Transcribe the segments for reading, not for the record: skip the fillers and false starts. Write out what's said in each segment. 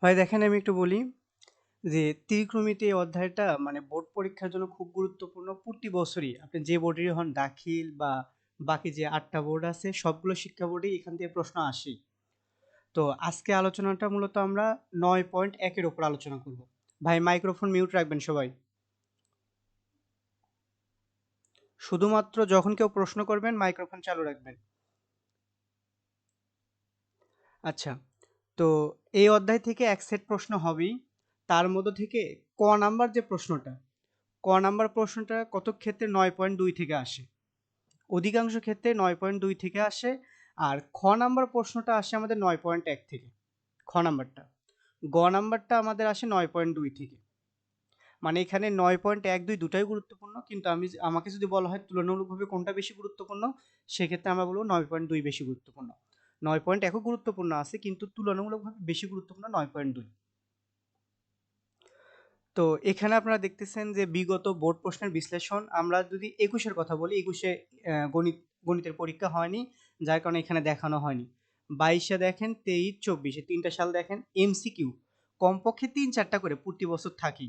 ভাই দেখেন আমি একটু বলি যে ত্রিকোণমিতি এই অধ্যায়টা মানে বোর্ড পরীক্ষার জন্য খুব গুরুত্বপূর্ণ। প্রতি বছরই আপনি যে বোর্ডেরই হন, দাখিল বা বাকি যে 8টা বোর্ড আছে সবগুলো শিক্ষা বোর্ডেই এখান থেকে প্রশ্ন আসেই। তো আজকে আলোচনাটা মূলত আমরা 9.1 এর উপর আলোচনা করব। ভাই মাইক্রোফোন মিউট রাখবেন সবাই। শুধুমাত্র যখন কেউ প্রশ্ন করবেন মাইক্রোফোন চালু রাখবেন। আচ্ছা, তো এই অধ্যায় থেকে এক সেট প্রশ্ন হবেই। তার মধ্য থেকে ক নাম্বার যে প্রশ্নটা, ক নাম্বার প্রশ্নটা কতক ক্ষেত্রে 9.2 থেকে আসে, অধিকাংশ ক্ষেত্রে 9.2 থেকে আসে। আর খ নাম্বার প্রশ্নটা আসে আমাদের 9.1 থেকে। খ নাম্বারটা, গ নাম্বারটা আমাদের আসে 9.2 থেকে। মানে এখানে 9.12 দুটাই গুরুত্বপূর্ণ, কিন্তু আমাকে যদি বলা হয় তুলনামূলকভাবে কোনটা বেশি গুরুত্বপূর্ণ, সেক্ষেত্রে আমরা বলবো 9.2 বেশি গুরুত্বপূর্ণ। 9.1ও গুরুত্বপূর্ণ আছে, কিন্তু তুলনামূলকভাবে বেশি গুরুত্বপূর্ণ 9.2। তো এখানে আপনারা দেখতেছেন যে বিগত বোর্ড প্রশ্নের বিশ্লেষণ। আমরা যদি 21-এর কথা বলি, 21-এ গণিতের পরীক্ষা হয়নি, যার কারণে এখানে দেখানো হয়নি। 22-এ দেখেন, 23, 24-এ 3টা সাল দেখেন এমসিকিউ কমপক্ষে 3-4টা করে প্রতি বছর থাকি।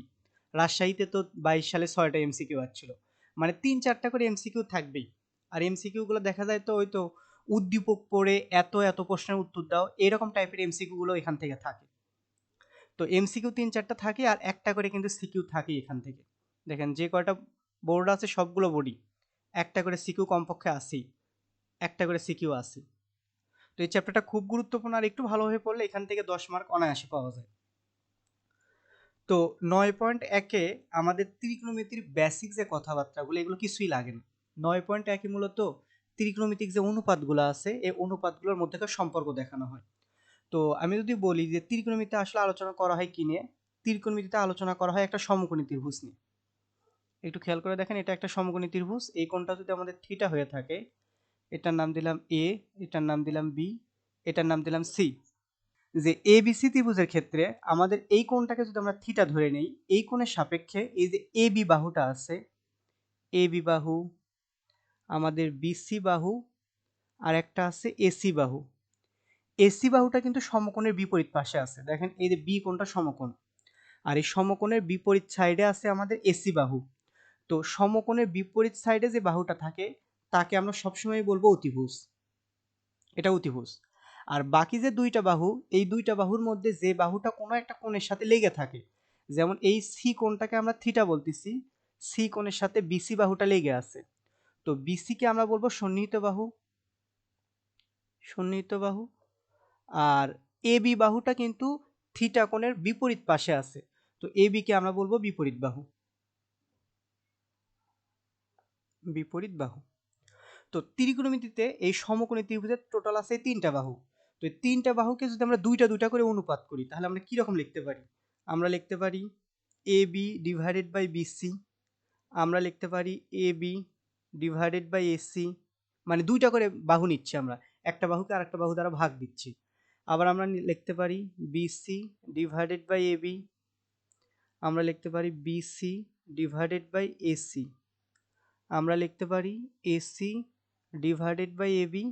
রাজশাহীতে তো 22 সালে 6টা এমসিকিউ আসছিল, মানে 3-4টা করে এমসিকিউ থাকবেই। আর এমসিকিউ গুলো দেখা যায় তো ওই তো উদ্দীপক পড়ে এত এত প্রশ্নের উত্তর দাও, এরকম টাইপের এমসিকিউ গুলো এখান থেকে থাকে। তো এমসিকিউ 3-4টা থাকে, আর একটা করে কিন্তু সিকিউ থাকে এখান থেকে। দেখেন যে কয়টা বোর্ড আছে সবগুলো বোর্ডই একটা করে সিকিউ কমপক্ষে আসেই, একটা করে সিকিউ আসে। তো এই চ্যাপ্টারটা খুব গুরুত্বপূর্ণ, আর একটু ভালোভাবে পড়লে এখান থেকে 10 মার্ক অনায়াসে পাওয়া যায়। তো 9.1-এ আমাদের ত্রিকোণমিতির বেসিক যে কথাবার্তাগুলো, এগুলো কিছুই লাগে না। 9.1-এ মূলত ত্রিকোণমিতিক যে অনুপাতগুলো আছে, এই অনুপাতগুলোর মধ্যেকার সম্পর্ক দেখানো হয়। তো আমি যদি বলি যে ত্রিকোণমিতিতে আসলে আলোচনা করা হয় কি নিয়ে, ত্রিকোণমিতিতে আলোচনা করা হয় একটা সমকোণী ত্রিভুজ নিয়ে। একটু খেয়াল করে দেখেন, এটা একটা সমকোণী ত্রিভুজ। এই কোণটা যদি আমাদের থিটা হয়ে থাকে, এটার নাম দিলাম এ, এটার নাম দিলাম বি, এটার নাম দিলাম সি। যে এ বি সি ত্রিভুজের ক্ষেত্রে আমাদের এই কোণটাকে যদি আমরা থিটা ধরে নেই, এই কোণের সাপেক্ষে এই যে এ বি বাহুটা আছে, এ বি বাহু, আমাদের বিসি বাহু, আর একটা আছে এসি বাহু। এসি বাহুটা কিন্তু সমকোণের বিপরীত পাশে আছে। দেখেন এই যে বি কোণটা সমকোণ, আর এই সমকোণের বিপরীত সাইডে আছে আমাদের এসি বাহু। তো সমকোণের বিপরীত সাইডে যে বাহুটা থাকে তাকে আমরা সবসময় বলবো অতিভুজ। এটা অতিভুজ। আর বাকি যে দুইটা বাহু, এই দুইটা বাহুর মধ্যে যে বাহুটা কোনো একটা কোণের সাথে লেগে থাকে, যেমন এই সি কোণটাকে আমরা থিটা বলতেছি, সি কোণের সাথে বিসি বাহুটা লেগে আছে, তো বিসি কে আমরা বলবো সন্নিহিত বাহু, সন্নিহিত বাহু। আর এ বি বাহুটা কিন্তু থিটা কোণের বিপরীত পাশে আছে, তো এ বি কে আমরা বলবো বিপরীত বাহু, বিপরীত বাহু। তো ত্রিকোণমিতিতে এই সমকোণী ত্রিভুজের টোটাল আছে 3টা বাহু। তো এই 3টা বাহুকে যদি আমরা দুইটা দুইটা করে অনুপাত করি, তাহলে আমরা কি রকম লিখতে পারি? আমরা লিখতে পারি এ বি ডিভাইডেড বাই বিসি, আমরা লিখতে পারি এ বি ডিভাইডেড বাই এসি। মানে দুইটা করে বাহু নিচ্ছি আমরা, একটা বাহুকে আরেকটা বাহু দ্বারা ভাগ দিচ্ছি। আবার আমরা লিখতে পারি বিসি ডিভাইডেড বাই এবি, আমরা লিখতে পারি বিসি ডিভাইডেড বাই এসি, আমরা লিখতে পারি এসি ডিভাইডেড বাই এবি,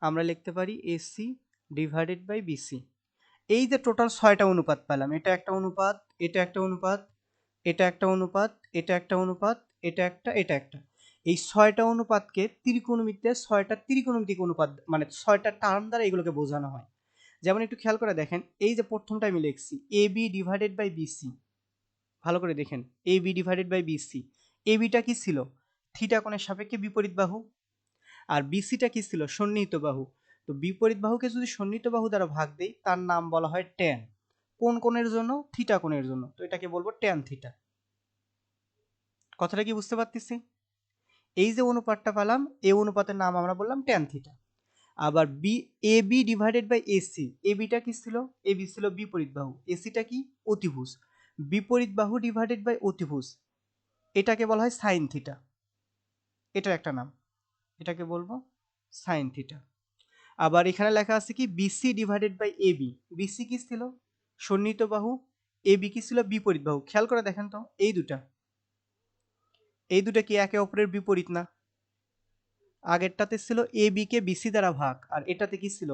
আমরা লিখতে পারি এসি ডিভাইডেড বাই বিসি। এই যে টোটাল 6টা অনুপাত পেলাম, এটা একটা অনুপাত, এটা একটা অনুপাত, এটা একটা অনুপাত, এটা একটা অনুপাত, এটা একটা, এটা একটা। এই 6টা অনুপাতকে ত্রিকোণমিতিতে 6টা ত্রিকোণমিতিক অনুপাত, মানে 6টা টার্ম দ্বারা এগুলোকে বোঝানো হয়। যেমন একটু খেয়াল করে দেখেন, এই যে প্রথমটা আমি লিখছি A B divided by BC, ভালো করে দেখেন A B divided by BC. A বিটা কি ছিল? থিটা কোণের সাপেক্ষে বিপরীত বাহু। আর বিসিটা কি ছিল? সন্নিহিত বাহু। তো বিপরীত বাহুকে যদি সন্নিহিত বাহু দ্বারা ভাগ দেই, তার নাম বলা হয় ট্যান। কোন কোণের জন্য? থিটা কোণের জন্য। তো এটাকে বলবো ট্যান থিটা। কথাটা কি বুঝতে পারতেছি? এই যে অনুপাতটা পেলাম, এই অনুপাতের নাম আমরা বললাম ট্যান থিটা। আবার A B divided by AC, A বিটা কি ছিল? এ বি ছিল বিপরীত বাহু, এসিটা কি? অতিভুজ। বিপরীত বাহু ডিভাইডেড বাই অতিভুজ, এটাকে বলা হয় সাইন থিটা। এটার একটা নাম, এটাকে বলবো সাইন থিটা। আবার এখানে লেখা আছে কি BC divided by AB, BC কি ছিল? সন্নিহিত বাহু, এবি কি ছিল? বিপরীত বাহু। খেয়াল করে দেখেন তো এই দুটা, এই দুটা কি একে অপরের বিপরীত না? আগেরটাতে ছিল এবি কে বিসি দ্বারা ভাগ, আর এটাতে কি ছিল?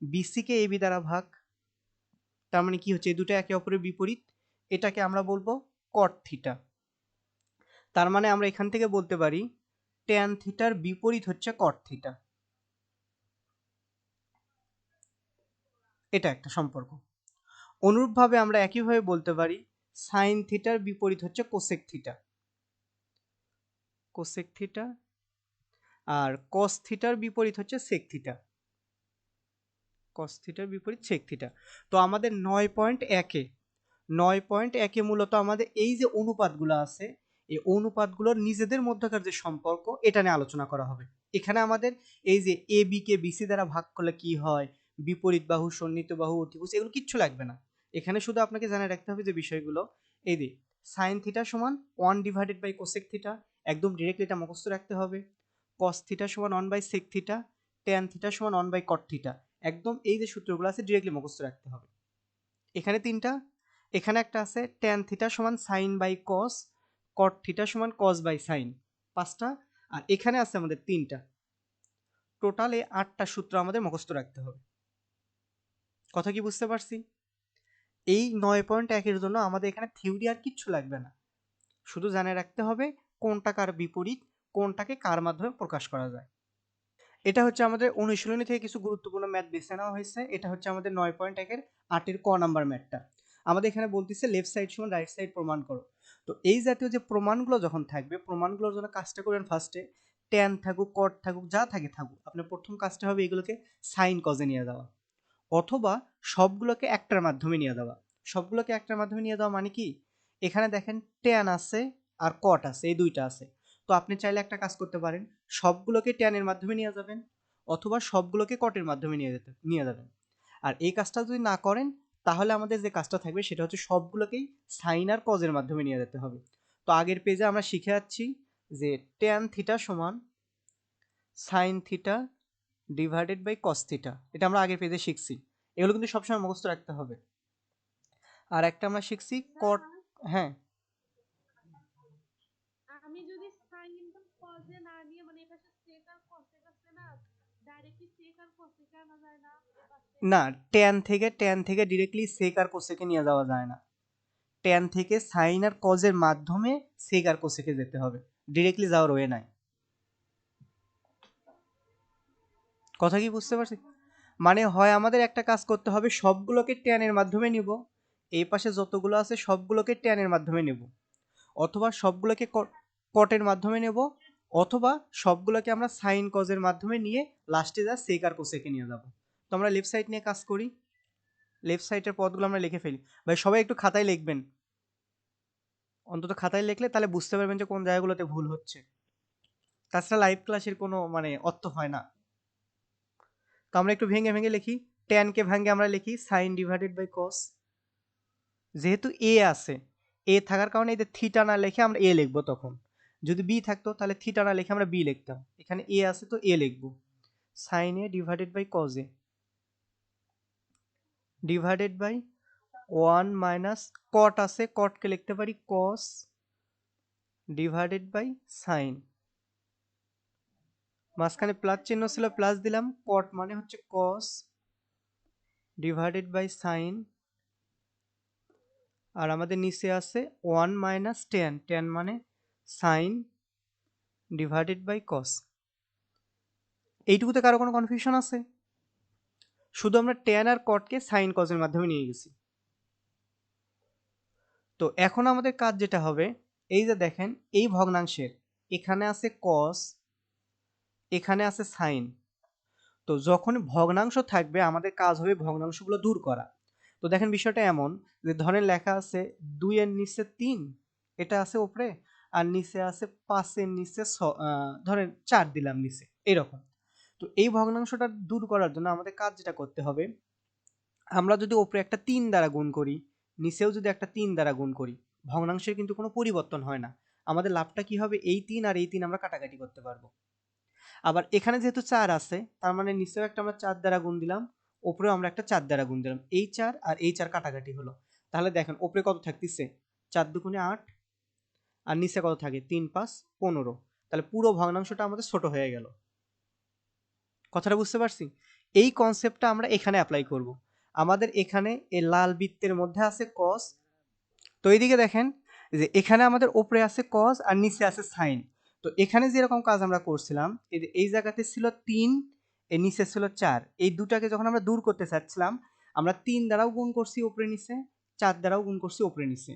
বিসি কে এবি দ্বারা ভাগ। তার মানে কি হচ্ছে, এই দুটো একে অপরের বিপরীত, এটাকে আমরা বলবো কট থিটা। তার মানে আমরা এখান থেকে বলতে পারি ট্যান থিটার বিপরীত হচ্ছে কট থিটা। এটা একটা সম্পর্ক। অনুরূপভাবে আমরা একইভাবে বলতে পারি সাইন থিটার বিপরীত হচ্ছে কোসেক থিটা, কোসেক থিটা। আর কস থিটার বিপরীত হচ্ছে সেক থিটা, কস থিটার বিপরীত সেক থিটা। তো আমাদের 9.1-এ 9.1-এ মূলত আমাদের এই যে অনুপাতগুলো আছে, এই অনুপাতগুলোর নিজেদের মধ্যকার যে সম্পর্ক, এটা নিয়ে আলোচনা করা হবে। এখানে আমাদের এই যে এ বি কে বিসি দ্বারা ভাগ করলে কি হয়, বিপরীত বাহু, সন্নিহিত বাহু, অতিভুজ, এগুলো কিচ্ছু লাগবে না। এখানে শুধু আপনাকে জানা রাখতে হবে যে বিষয়গুলো, এই যে সাইন থিটা সমান 1/, কোসেক থিটা, একদম ডিরেক্টলি এটা মুখস্থ রাখতে হবে। কস থিটা সমান 1/sec থিটা, ট্যান থিটা সমান 1/cot থিটা, একদম এই যে সূত্রগুলো আছে ডিরেক্টলি মুখস্থ রাখতে হবে। এখানে তিনটা, এখানে একটা আছে ট্যান থিটা সমান sine by cos, cot theta সমান কস বাই সাইন, 5টা। আর এখানে আছে আমাদের 3টা, টোটাল এই 8টা সূত্র আমাদের মুখস্থ রাখতে হবে। কথা কি বুঝতে পারছি? এই 9.1-এর জন্য আমাদের এখানে থিওরি আর কিচ্ছু লাগবে না, শুধু জানে রাখতে হবে কোনটা কার বিপরীত, কোনটাকে কার মাধ্যমে প্রকাশ করা যায়। এটা হচ্ছে আমাদের অনুশীলনী থেকে কিছু গুরুত্বপূর্ণ ম্যাথ বেছে নেওয়া হয়েছে। এটা হচ্ছে আমাদের 9.1-এর 8-এর ক নাম্বার ম্যাথটা। আমাদের এখানে বলতেছে লেফট সাইড সমান রাইট সাইড প্রমাণ করো। তো এই জাতীয় যে প্রমাণগুলো যখন থাকবে, প্রমাণগুলোর জন্য কাজটা করবেন ফার্স্টে, ট্যান থাকুক, কট থাকুক, যা থাকে থাকুক, আপনার প্রথম কাজটা হবে এগুলোকে সাইন কজে নিয়ে যাওয়া, অথবা সবগুলোকে একটার মাধ্যমে নিয়ে যাওয়া। সবগুলোকে একটার মাধ্যমে নিয়ে যাওয়া মানে কি, এখানে দেখেন ট্যান আছে আর কট আছে, এই দুইটা আছে। তো আপনি চাইলে একটা কাজ করতে পারেন, সবগুলোকে ট্যানের মাধ্যমে নিয়ে যাবেন, অথবা সবগুলোকে কটের মাধ্যমে নিয়ে যাবেন। আর এই কাজটা যদি না করেন, তাহলে আমাদের যে কাজটা থাকবে সেটা হচ্ছে সবগুলোকেই সাইন আর কজের মাধ্যমে নিয়ে যেতে হবে। তো আগের পেজে আমরা শিখে যাচ্ছি যে ট্যান থিটা সমান সাইন থিটা / cos থিটা, এটা আমরা আগের পেজে শিখছি। এগুলো কিন্তু সবসময় মুখস্থ রাখতে হবে। আর একটা আমরা শিখছি কট, হ্যাঁ আমি যদি সাইন ইনভার্স কজে না নিয়ে মানে এপাশে সেক আর কসেক আছে না, ডাইরেক্টলি সেক আর কসেক আনা যায় না এপাশে? না, ট্যান থেকে ডিরেক্টলি সেক আর কোসেকে নিয়ে যাওয়া যায় না। ট্যান থেকে সাইন আর কজের মাধ্যমে সেক আর কোসেকে যেতে হবে, ডিরেক্টলি যাওয়ার ওয়ে নাই। কথা কি বুঝতে পারছি? মানে হয় আমাদের একটা কাজ করতে হবে, সবগুলোকে ট্যানের মাধ্যমে নিব, এই পাশে যতগুলো আছে সবগুলোকে ট্যানের মাধ্যমে নেব, অথবা সবগুলোকে কটের মাধ্যমে নেব, অথবা সবগুলোকে আমরা সাইন কজের মাধ্যমে নিয়ে লাস্টে যা সেক আর কোসেকে নিয়ে যাব। তো আমরা লেফট সাইড নিয়ে কাজ করি, লেফট সাইডের পদগুলো আমরা লিখে ফেলি। ভাই সবাই একটু খাতায় লিখবেন, অন্তত খাতায় লিখলে তাহলে বুঝতে পারবেন যে কোন জায়গাগুলোতে ভুল হচ্ছে, তাছাড়া লাইভ ক্লাসের কোনো মানে অর্থ হয় না। তো আমরা একটু ভেঙে ভেঙে লিখি, ট্যানকে ভেঙে আমরা লিখি sin/cos, যেহেতু এ আছে, এ থাকার কারণে এই যে থিটা না লিখে আমরা এ লিখবো, তখন যদি বি থাকতো তাহলে থিটা না লিখে আমরা বি লিখতাম, এখানে এ আছে তো এ লিখবো, sin A/cos A divided by 1 minus cot আছে, কটকে লিখতে পারি cos ডিভাইডেড বাই সাইন, মাঝখানে প্লাস চিহ্ন ছিল প্লাস দিলাম, কট মানে হচ্ছে cos ডিভাইডেড বাই সাইন, আর আমাদের নিচে আছে 1 মাইনাস ট্যান মানে সাইন ডিভাইডেড বাই কস। এইটুকুতে কারো কোনো কনফিউশন আছে? শুধু আমরা ট্যান আর কটকে সাইন কজের মাধ্যমে নিয়ে গেছি। তো এখন আমাদের কাজ যেটা হবে, এই যে দেখেন এই ভগ্নাংশের এখানে আছে কস, এখানে আছে সাইন। তো যখন ভগ্নাংশ থাকবে আমাদের কাজ হবে ভগ্নাংশগুলো দূর করা। তো দেখেন বিষয়টা এমন যে ধরেন লেখা আছে 2 এর নিচে 3, এটা আছে উপরে, আর নিচে আছে 5 এর নিচে ধরেন 4 দিলাম নিচে, এরকম। তো এই ভগ্নাংশটা দূর করার জন্য আমাদের কাজ যেটা করতে হবে, আমরা যদি উপরে একটা 3 দ্বারা গুণ করি, নিচেও যদি একটা 3 দ্বারা গুণ করি, ভগ্নাংশের কিন্তু কোনো পরিবর্তন হয় না। আমাদের লাভটা কি হবে, এই 3 আর এই 3 আমরা কাটাকাটি করতে পারবো। আবার এখানে যেহেতু 4 আছে, তার মানে নিচেও একটা আমরা 4 দ্বারা গুণ দিলাম, উপরেও আমরা একটা 4 দ্বারা গুণ দিলাম, এই 4 আর এই 4 কাটাকাটি হলো। তাহলে দেখেন উপরে কত থাকতেছে, 4 দুগুণে 8, আর নিচে কত থাকে, 3 5 15। তাহলে পুরো ভগ্নাংশটা আমাদের ছোট হয়ে গেল। কথাটা বুঝতে পারছি? এই কনসেপ্টটা আমরা এখানে অ্যাপ্লাই করব। আমাদের এখানে এই লাল বৃত্তের মধ্যে আছে কস। তো এইদিকে দেখেন যে এখানে আমাদের উপরে আছে কস আর নিচে আছে সাইন। তো এখানে যেরকম কাজ আমরা করছিলাম, এই জায়গাতে ছিল 3, এর নিচে ছিল 4। এই দুটাকে যখন আমরা দূর করতে চাচ্ছিলাম, আমরা 3 দ্বারাও গুণ করছি উপরে নিচে, 4 দ্বারাও গুণ করছি উপরে নিচে।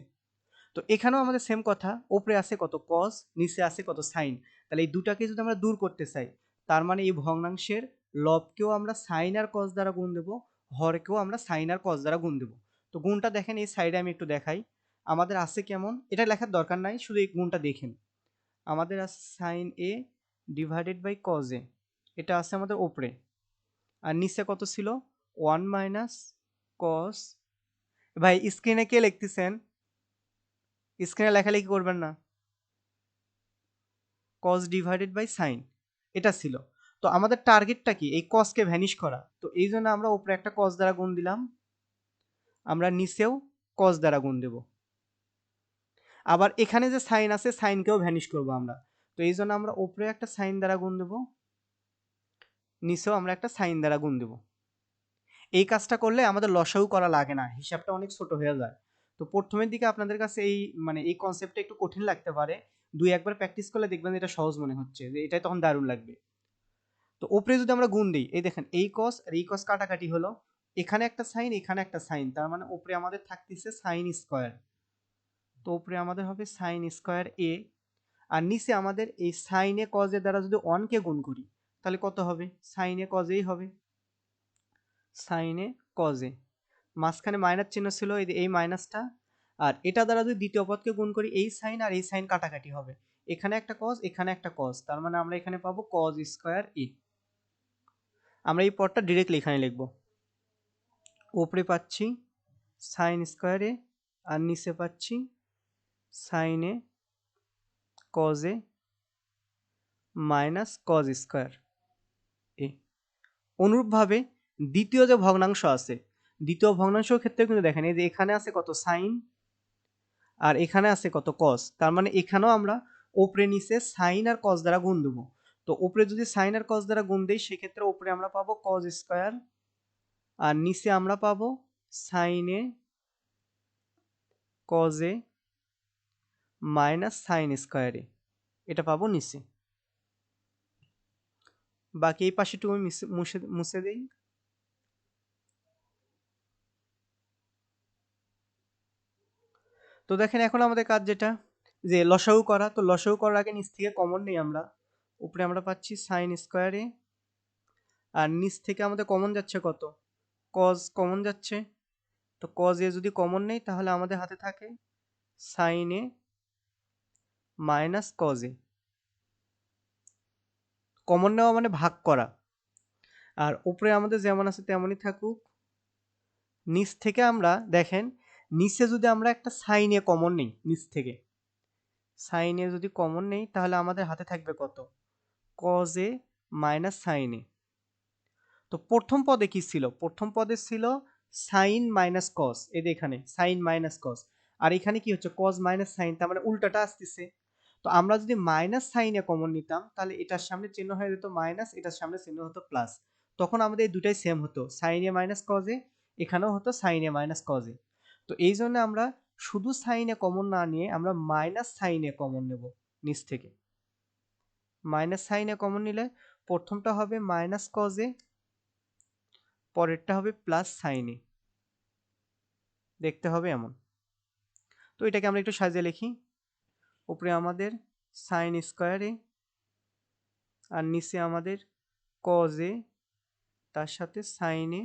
তো এখানেও আমাদের সেম কথা, উপরে আছে কত কস, নিচে আছে কত সাইন। তাহলে এই দুটাকে যদি আমরা দূর করতে চাই, তার মানে এই ভগ্নাংশের লবকেও আমরা সাইন আর কস দ্বারা গুণ দেবো, হরকেও আমরা সাইন আর কস দ্বারা গুণ দেবো। তো গুণটা দেখেন এই সাইডে আমি একটু দেখাই। আমাদের আছে কেমন, এটা লেখার দরকার নাই, শুধু এই গুণটা দেখেন। আমাদের আছে sine A divided by cos A, এটা আছে আমাদের ওপরে। আর নিচে কত ছিল, 1 মাইনাস কস। ভাই স্ক্রিনে কে লিখতেছেন? স্ক্রিনে লেখালেখি করবেন না। কস ডিভাইডেড বাই সাইন, এটা ছিল। তো আমাদের টার্গেটটা কি, এই কসকে ভ্যানিশ করা। তো এই জন্য আমরা উপরে একটা কস দ্বারা গুণ দিলাম, আমরা নিচেও কস দ্বারা গুণ দেব। আবার এখানে যে সাইন আছে, সাইনকেও ভ্যানিশ করব আমরা। তো এই জন্য আমরা উপরে একটা সাইন দ্বারা গুণ দেব, নিচেও আমরা একটা সাইন দ্বারা গুণ দেব। এই কাজটা করলে আমাদের লসাগু করা লাগে না, হিসাবটা অনেক ছোট হয়ে যায়। তো প্রথমের দিকে আপনাদের কাছে এই এই কনসেপ্টটা একটু কঠিন লাগতে পারে, দুই একবার প্র্যাকটিস করলে দেখবেন এটা সহজ মনে হচ্ছে, যে এটাই তখন দারুণ লাগবে। তো উপরে যদি আমরা গুণ দিই, এই দেখেন এই কস আর এই কস কাটাকাটি হলো, এখানে একটা সাইন এখানে একটা সাইন, তার মানে উপরে আমাদের থাকতেছে সাইন স্কোয়ার। তো উপরে আমাদের হবে সাইন স্কোয়ার এ, আর নিচে আমাদের এই সাইন এ কজ এর দ্বারা যদি 1 কে গুণ করি, তাহলে কত হবে, সাইন এ কজ এই হবে, সাইন এ কজ এ। মাঝখানে মাইনাস চিহ্ন ছিল, এই মাইনাসটা, আর এটা দ্বারা যদি দ্বিতীয় পদকে গুণ করি, এই সাইন আর এই সাইন কাটাকাটি হবে, এখানে একটা কজ এখানে একটা কজ, তার মানে আমরা এখানে পাবো কজ স্কোয়ার ই। আমরা এই পদটা ডিরেক্টলি এখানে লিখব, উপরে পাচ্ছি সাইন স্কোয়ারে আর নিচে পাচ্ছি sine A cos A minus cos square A. অনুরূপভাবে দ্বিতীয় যে ভগ্নাংশ আছে, দ্বিতীয় ভগ্নাংশের ক্ষেত্রে কিন্তু দেখেন এই যে এখানে আছে কত সাইন আর এখানে আছে কত কস, তার মানে এখানেও আমরা উপরে নিচে সাইন আর কস দ্বারা গুণ দেবো। তো উপরে যদি সাইন আর কস দ্বারা গুণ দেই, সেক্ষেত্রে উপরে আমরা পাবো কস স্কোয়ার আর নিচে আমরা পাবো sine A cos A minus sine স্কোয়ারে, এটা পাবো নিচে। বাকি এই পাশেটুকু আমি মুছে দিই। তো দেখেন এখন আমাদের কাজ যেটা, যে লসাগু করা। তো লসাগু করার আগে নিচ থেকে কমন নেই আমরা, উপরে আমরা পাচ্ছি সাইন স্কোয়ারে, আর নিচ থেকে আমাদের কমন যাচ্ছে কত, কজ কমন যাচ্ছে। তো কজ এ যদি কমন নেই, তাহলে আমাদের হাতে থাকে sine A minus cos A. Common নেওয়া মানে ভাগ করা, আর উপরে আমাদের যেমন আছে তেমনই থাকুক। নিচ থেকে আমরা দেখেন, নিচে যদি আমরা একটা সাইন এ কমন নেই, নিচ থেকে সাইন এ যদি কমন নেই, তাহলে আমাদের হাতে থাকবে কত, কজ এ মাইনাস সাইন এ। তো প্রথম পদে কি ছিল, প্রথম পদে ছিল সাইন মাইনাস কস, এই যে এখানে সাইন মাইনাস কস, আর এখানে কি হচ্ছে কস মাইনাস সাইন, তার মানে উল্টাটা আসতেছে। তো আমরা যদি মাইনাস সাইনে কমন নিতাম, তাহলে এটার সামনে চিহ্ন হয়ে যেত মাইনাস, এটার সামনে চিহ্ন হতো প্লাস, তখন আমাদের এই দুটাই সেম হতো, sine A minus cos A, এখানেও হতো sine A minus cos A. তো এই জন্য আমরা শুধু সাইনে কমন না নিয়ে আমরা মাইনাস সাইনে কমন নেব নিচ থেকে। মাইনাস সাইনে কমন নিলে প্রথমটা হবে মাইনাস কজ এ, পরেরটা হবে প্লাস সাইন এ, দেখতে হবে এমন। তো এটাকে আমরা একটু সাজিয়ে লিখি, উপরে আমাদের সাইন স্কোয়ার এ আর নিচে আমাদের কজ এ, তার সাথে sine A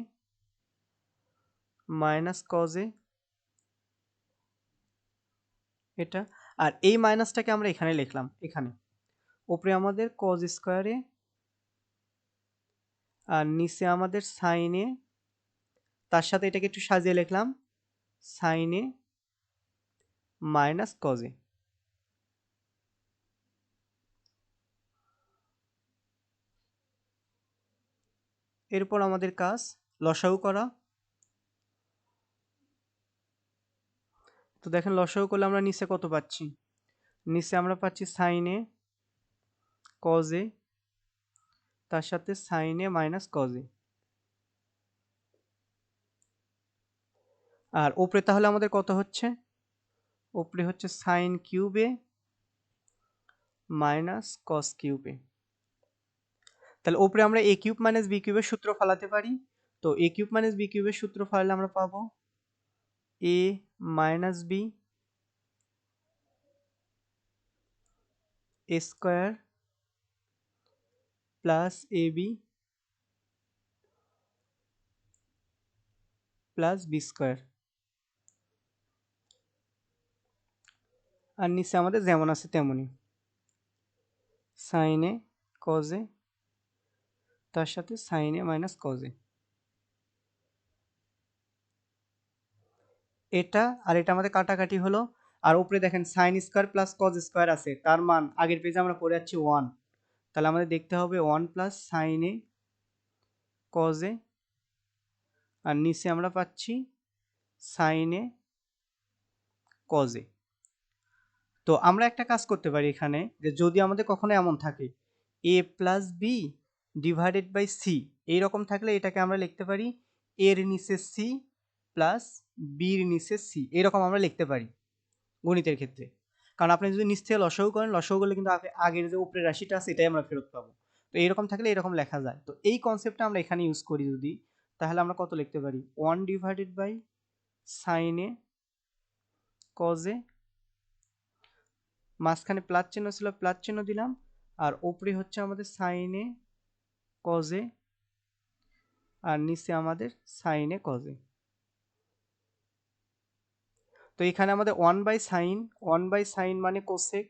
minus cos A, এটা। আর এই মাইনাসটাকে আমরা এখানে লিখলাম, এখানে উপরে আমাদের কজ স্কোয়ার এ আর নিচে আমাদের সাইন এ, তার সাথে এটাকে একটু সাজিয়ে লিখলাম sine A minus cos A. এরপর আমাদের কাজ লসাগু করা। তো দেখেন লসাগু করলে আমরা নিচে কত পাচ্ছি, নিচে আমরা পাচ্ছি সাইন এ কজ এ, তার সাথে sine A minus cos A. আর ওপরে তাহলে আমাদের কত হচ্ছে, ওপরে হচ্ছে sine cube A minus cos cube A. তাহলে ওপরে আমরা এ কিউব মাইনাস বি কিউবের সূত্র ফলাতে পারি। তো এ কিউব মাইনাস বি কিউবের সূত্র ফলালে আমরা পাবো এ minus B A square plus A B plus B square. আর নিচে আমাদের যেমন আছে তেমনই সাইন এ কজ এ তার সাথে sine A minus cos A. এটা আর এটা আমাদের কাটাকাটি হলো। আর উপরে দেখেন sine square plus cos square আছে, তার মান আগের পেজে আমরা পড়ে যাচ্ছি 1। তাহলে আমাদের দেখতে হবে 1 plus sine A cos A, আর নিচে আমরা পাচ্ছি সাইন এ কজ এ। তো আমরা একটা কাজ করতে পারি এখানে, যে যদি আমাদের কখনো এমন থাকে A plus B divided by C, এইরকম থাকলে এটাকে আমরা লিখতে পারি এর নিচে সি প্লাস বির নিচে সি, এরকম আমরা লিখতে পারি গণিতের ক্ষেত্রে। কারণ আপনি যদি নিচ থেকে লসাগু করেন, লসাগু করলে কিন্তু আগের যে উপরের রাশিটা আছে এটাই আমরা ফেরত পাবো। তো এরকম থাকলে এরকম লেখা যায়। তো এই কনসেপ্টটা আমরা এখানে ইউজ করি যদি, তাহলে আমরা কত লিখতে পারি 1 divided by sine A cos A, মাঝখানে প্লাস চিহ্ন ছিল প্লাস চিহ্ন দিলাম, আর উপরে হচ্ছে আমাদের সাইন এ কজ এ, আর নিচে আমাদের সাইন এ কজ এ। তো এখানে আমাদের 1 বাই সাইন মানে কোসেক,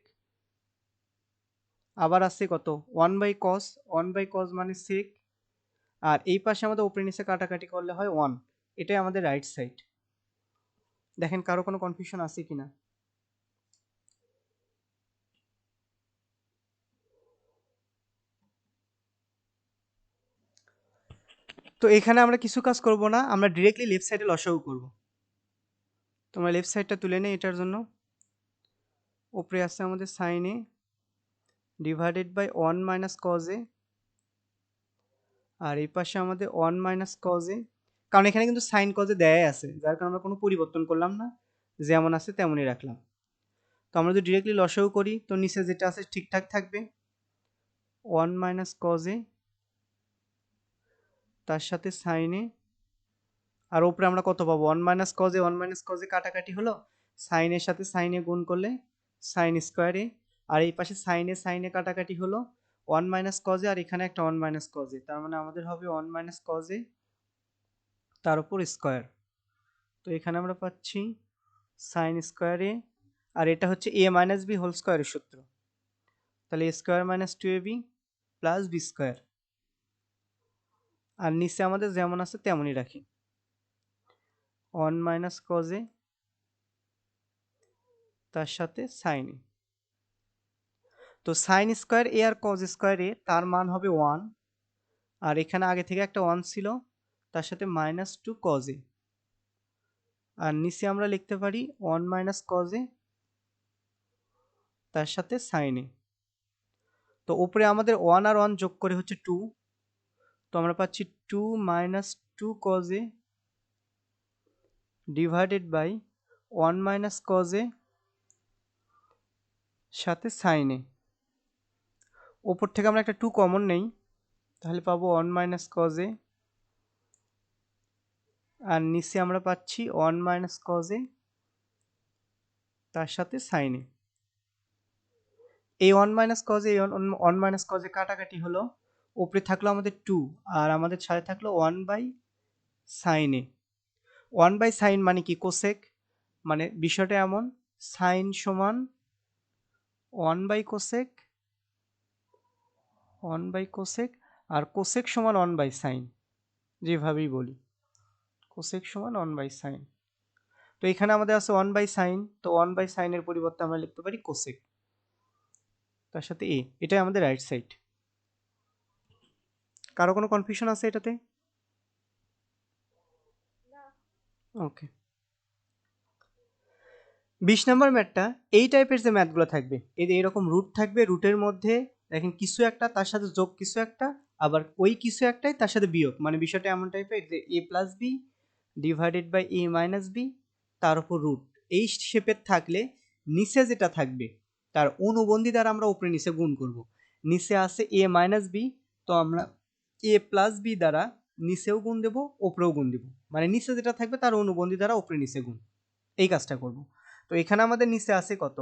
আবার আছে কত 1 বাই কজ মানে সেক, আর এই পাশে আমাদের উপরে নিচে কাটাকাটি করলে হয় 1। এটাই আমাদের রাইট সাইড। দেখেন কারো কোনো কনফিউশন আছে কিনা। তো এখানে আমরা কিছু কাজ করব না, আমরা ডিরেক্টলি লেফট সাইডে লসাগু করব। তোমরা লেফট সাইডটা তুলে নেই এটার জন্য। উপরে আছে আমাদের sine A divided by 1 minus cos A, আর এই পাশে আমাদের 1 মাইনাস কজ এ, কারণ এখানে কিন্তু সাইন কজ এ দেয়াই আছে, যার কারণে আমরা কোনো পরিবর্তন করলাম না, যেমন আছে তেমনই রাখলাম। তো আমরা যদি ডিরেক্টলি লসাগু করি তো নিচে যেটা আছে ঠিকঠাক থাকবে 1 মাইনাস কজ এ তার সাথে সাইন এ, আর উপরে আমরা কত পাবো 1 মাইনাস কজ এ 1 মাইনাস কজ এ কাটাকাটি হলো, সাইন এর সাথে সাইন এ গুণ করলে সাইন স্কোয়ার এ, আর এই পাশে সাইন এ কাটাকাটি হলো 1 মাইনাস কজ এ, আর এখানে একটা 1 মাইনাস কজ এ, তার মানে আমাদের হবে 1 মাইনাস কজ এ তার উপর স্কোয়ার। তো এখানে আমরা পাচ্ছি সাইন স্কোয়ার এ, আর এটা হচ্ছে এ মাইনাস বি হোল স্কোয়ারের সূত্র, তাহলে A square minus 2ab plus B square, আর নিচে আমাদের যেমন আছে তেমনই রাখি 1 মাইনাস কজ এ তার সাথে সাইন এ। তো সাইন স্কোয়ার এ আর কজ স্কোয়ার এ তার মান হবে 1, আর এখানে আগে থেকে একটা 1 ছিল, তার সাথে মাইনাস 2 কজ এ, আর নিচে আমরা লিখতে পারি 1 মাইনাস কজ এ তার সাথে সাইন এ। তো উপরে আমাদের 1 আর 1 যোগ করে হচ্ছে 2, তো আমরা পাচ্ছি 2 minus 2 cos A divided by 1 minus cos A সাথে সাইন এ। ওপর থেকে আমরা একটা 2 কমন নেই, তাহলে পাবো 1 মাইনাস কজ এ, আর নিচে আমরা পাচ্ছি 1 মাইনাস কজ এ তার সাথে সাইন এ। এই 1 মাইনাস কজ এ 1 মাইনাস কজ এ কাটাকাটি হলো, উপরে থাকলো আমাদের 2, আর আমাদের সাথে থাকলো 1 by sine A. 1 by sine মানে কি কোসেক, মানে বিষয়টা এমন সাইন সমান 1 বাই কোসেক, 1 বাই কোসেক, আর কোসেক সমান 1 বাই সাইন, যেভাবেই বলি কোসেক সমান 1 বাই সাইন। তো এখানে আমাদের আছে 1 বাই সাইন, তো 1 বাই সাইনের পরিবর্তে আমরা লিখতে পারি কোসেক তার সাথে এ, এটাই আমাদের রাইট সাইড। কারো কোনো কনফিউশন আছে এটাতে? না। ওকে। 20 নম্বর ম্যাথটা এই টাইপের যে ম্যাথগুলো থাকবে, এই যে এরকম রুট থাকবে, রুটের মধ্যে দেখেন কিছু একটা তার সাথে যোগ কিছু একটা, আবার ওই কিছু একটাই তার সাথে বিয়োগ, মানে বিষয়টা এমন টাইপের যে A plus B divided by A minus B তার উপর রুট। এই শেপের থাকলে নিচে যেটা থাকবে তার অনুবন্ধী দ্বারা আমরা উপরে নিচে গুণ করব। নিচে আছে এ মাইনাস বি, তো আমরা এ প্লাস বি দ্বারা নিচেও গুণ দেব, উপরেও গুণ দেব, মানে নিচে যেটা থাকবে তার অনুবন্ধী দ্বারা উপরে নিচে গুণ, এই কাজটা করব। তো এখানে আমাদের নিচে আছে কত,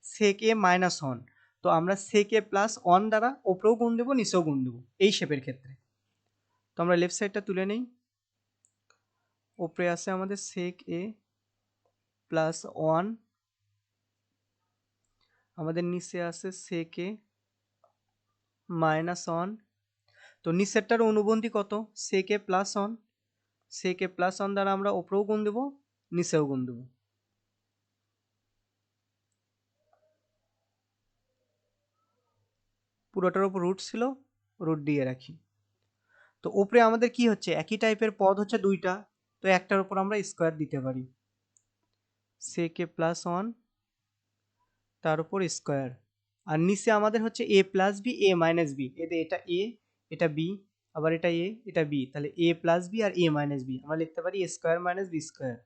সেক এ মাইনাস ওয়ান, তো আমরা সেক এ প্লাস ওয়ান দ্বারা উপরেও গুণ দেবো নিচেও গুণ দেবো এই শেপের ক্ষেত্রে। তো আমরা লেফট সাইডটা তুলে নেই। উপরে আছে আমাদের সেক এ প্লাস ওয়ান, আমাদের নিচে আছে সেক এ মাইনাস ওয়ান। তো নিচেরটার অনুবন্ধী কত, সেক এ প্লাস ওয়ান, সেক এ প্লাস ওয়ান দ্বারা আমরা উপরেও গুণ দেবো নিচেও গুণ দেবো। পুরোটার উপর রুট ছিল, রুট দিয়ে রাখি। তো উপরে আমাদের কি হচ্ছে, একই টাইপের পদ হচ্ছে দুইটা, তো একটার উপর আমরা স্কোয়ার দিতে পারি, সেক এ প্লাস ওয়ান তার উপর স্কোয়ার। আর নিচে আমাদের হচ্ছে এ plus B A minus B, এতে এটা এ এটা বি, আবার এটা এ এটা বি, তাহলে এ প্লাস বি আর এ মাইনাস বি আমরা লিখতে পারি এ স্কোয়ার মাইনাস বি স্কোয়ার,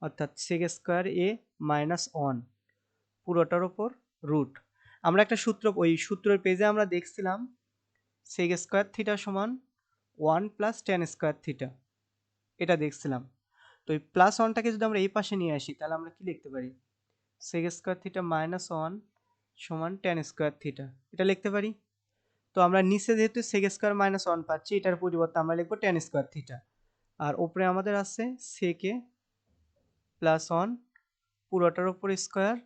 অর্থাৎ সেক স্কোয়ার এ মাইনাস ওয়ান পুরোটার ওপর রুট। আমরা একটা সূত্র, ওই সূত্রের পেজে আমরা দেখছিলাম সেক স্কোয়ার থিটা সমান one plus tan square theta, এটা দেখছিলাম। তো এই প্লাস ওয়ানটাকে যদি আমরা এই পাশে নিয়ে আসি তাহলে আমরা কি লিখতে পারি, sec square theta minus one সমান টেন স্কোয়ার থিটা, এটা লিখতে পারি। তো আমরা নিচে যেহেতু সেক স্কোয়ার মাইনাস ওয়ান পাচ্ছি, এটার পরিবর্তে আমরা লিখবো টেন স্কোয়ার থিটা। আর উপরে আমাদের আছে সেক এ প্লাস ওয়ান পুরোটার উপর স্কোয়ার,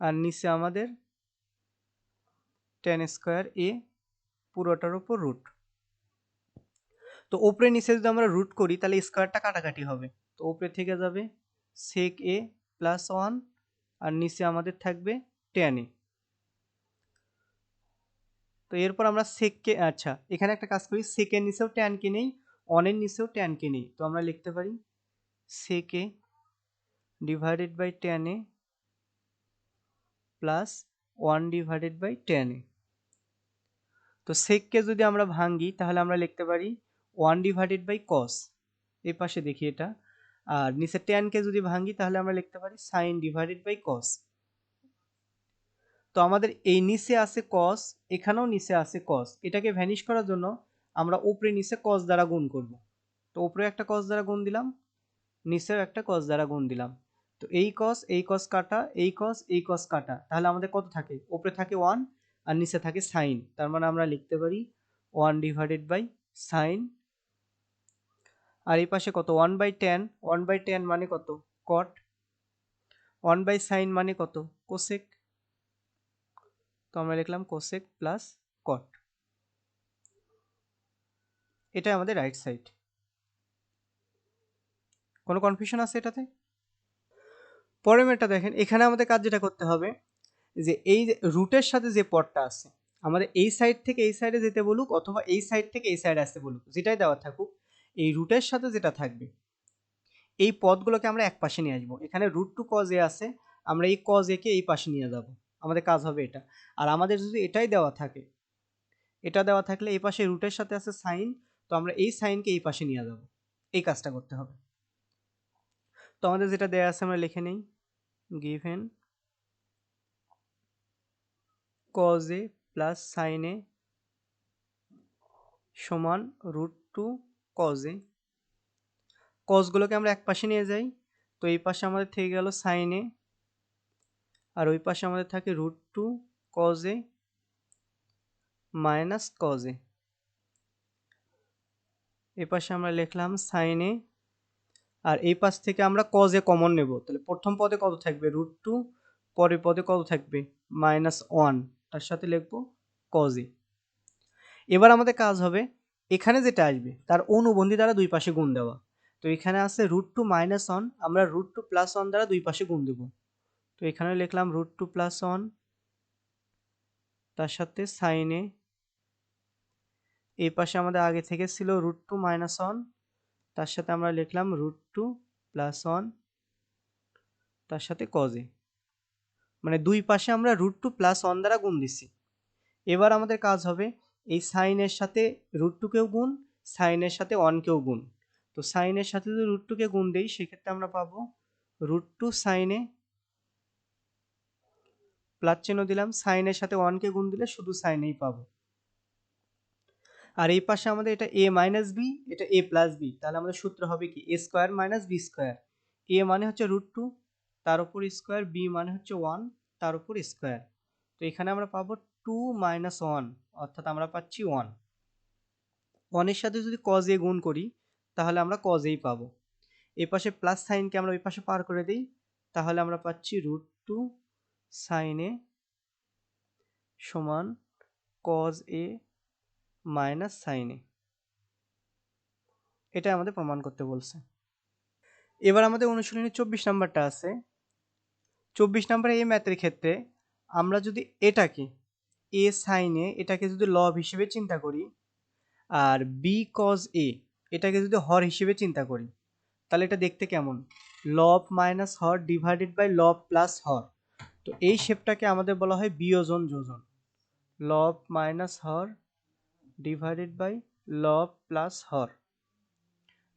আর নিচে আমাদের টেন স্কোয়ার এ পুরোটার উপর রুট। তো উপরে নিচে যদি আমরা রুট করি তাহলে স্কোয়ারটা কাটাকাটি হবে, তো উপরে থেকে যাবে সেক এ প্লাস ওয়ান আর নিচে আমাদের থাকবে টেন এ। তো এরপর আমরা সেককে, আচ্ছা এখানে একটা কাজ করি, সেকের নিচেও ট্যানকে নেই, অনের নিচেও ট্যানকে নেই, তো আমরা লিখতে পারি sec A divided by tan A plus one divided by tan A. তো সেককে যদি আমরা ভাঙি তাহলে আমরা লিখতে পারি ওয়ান ডিভাইডেড বাই কস, এই পাশে দেখি এটা। আর নিচে টেনকে যদি ভাঙি তাহলে আমরা লিখতে পারি সাইন ডিভাইডেড বাই কস। তো আমাদের এই নিচে আছে কস, এখানেও নিচে আছে কস, এটাকে ভ্যানিশ করার জন্য আমরা উপরে নিচে কস দ্বারা গুণ করব। তো উপরে একটা কস দ্বারা গুণ দিলাম, নিচেও একটা কস দ্বারা গুণ দিলাম। তো এই কস কাটা, এই কস কাটা, তাহলে আমাদের কত থাকে, উপরে থাকে ওয়ান আর নিচে থাকে সাইন, তার মানে আমরা লিখতে পারি ওয়ান ডিভাইডেড বাই সাইন। আর এই পাশে কত, one by tan, one by tan মানে কত কট, ওয়ান বাই সাইন মানে কত কোসেক, তো আমরা লিখলাম কোসেক প্লাস কট, এটা আমাদের রাইট সাইড। কোনো কনফিউশন আছে এটাতে? পরের মেয়েটা দেখেন, এখানে আমাদের কাজ যেটা করতে হবে যে এই রুটের সাথে যে পদটা আছে, আমাদের এই সাইড থেকে এই সাইডে যেতে বলুক অথবা এই সাইড থেকে এই সাইডে আসতে বলুক, যেটাই দেওয়া থাকুক, এই রুটের সাথে যেটা থাকবে এই পদগুলোকে আমরা এক পাশে নিয়ে আসবো। এখানে রুট টু কজ এ আছে, আমরা এই কজ এ কে এই পাশে নিয়ে যাব, আমাদের কাজ হবে এটা। আর আমাদের যদি এটাই দেওয়া থাকে, এটা দেওয়া থাকলে এই পাশে রুটের সাথে আছে সাইন, তো আমরা এই সাইনকে এই পাশে নিয়ে যাব, এই কাজটা করতে হবে। তো আমাদের যেটা দেওয়া আছে আমরা লিখে নেই, given cos A plus sine A সমান রুট টু কজ এ। কজগুলোকে আমরা এক পাশে নিয়ে যাই, তো এই পাশে আমাদের থেকে গেল সাইন এ, আর ওই পাশে আমাদের থাকে root two cos A minus cos A. এই পাশে আমরা লিখলাম সাইন এ, আর এই পাশ থেকে আমরা কজ এ কমন নেব, তাহলে প্রথম পদে কত থাকবে রুট টু, পরের পদে কত থাকবে মাইনাস ওয়ান, তার সাথে লিখবো কজ এ। এবার আমাদের কাজ হবে এখানে যেটা আসবে তার অনুবন্ধী দ্বারা দুই পাশে গুণ দেওয়া। তো এখানে আছে রুট টু মাইনাস ওয়ান, আমরা রুট টু প্লাস ওয়ান দ্বারা দুই পাশে গুণ দেব। তো এখানে লিখলাম রুট টু প্লাস ওয়ান, তার সাথে সাইন এ, এই পাশে আমাদের আগে থেকে ছিল রুট টু মাইনাস ওয়ান, তার সাথে আমরা লিখলাম রুট টু প্লাস ওয়ান, তার সাথে কজ এ, মানে দুই পাশে আমরা রুট টু প্লাস ওয়ান দ্বারা গুণ দিচ্ছি। এবার আমাদের কাজ হবে এই সাইনের সাথে রুট টুকেও গুণ, সাইনের সাথে ওয়ানকেও গুণ, তো সাইনের সাথে যদি রুট টুকে গুণ দেই সেক্ষেত্রে আমরা পাবো রুট টু সাইনে, প্লাস চিহ্ন দিলাম, সাইনের সাথে 1 কে গুণ দিলে শুধু সাইনেই পাবো। আর এই পাশে আমাদের এটা a মাইনাস বি, এটা a প্লাস বি, তাহলে আমাদের সূত্র হবে কি a square minus b square. a মানে হচ্ছে রুট টু, তার উপর স্কোয়ার, বি মানে হচ্ছে 1, তার উপর স্কোয়ার। তো এখানে আমরা পাবো 2 মাইনাস 1, অর্থাৎ আমরা পাচ্ছি 1। 1 এর সাথে যদি cos a গুণ করি তাহলে আমরা cos a পাবো। এই পাশে প্লাস সাইনকে আমরা ওই পাশে পার করে দিই, তাহলে আমরা পাচ্ছি রুট টু সাইন এ সমান cos a মাইনাস সাইন এ। এটা আমাদের প্রমাণ করতে বলছে। এবার আমাদের অনুশীলনী 24 নাম্বারটা আছে। 24 নাম্বারে এই ম্যাথের ক্ষেত্রে আমরা যদি এটাকে a সাইন এ এটাকে যদি লব হিসেবে চিন্তা করি, আর b cos a এটাকে যদি হর হিসেবে চিন্তা করি, তাহলে এটা দেখতে কেমন? লব মাইনাস হর ডিভাইডেড বাই লব প্লাস হর। তো এই শেপটাকে আমাদের বলা হয় বিয়োজন যোজন। লব মাইনাস হর ডিভাইডেড বাই লব প্লাস হর,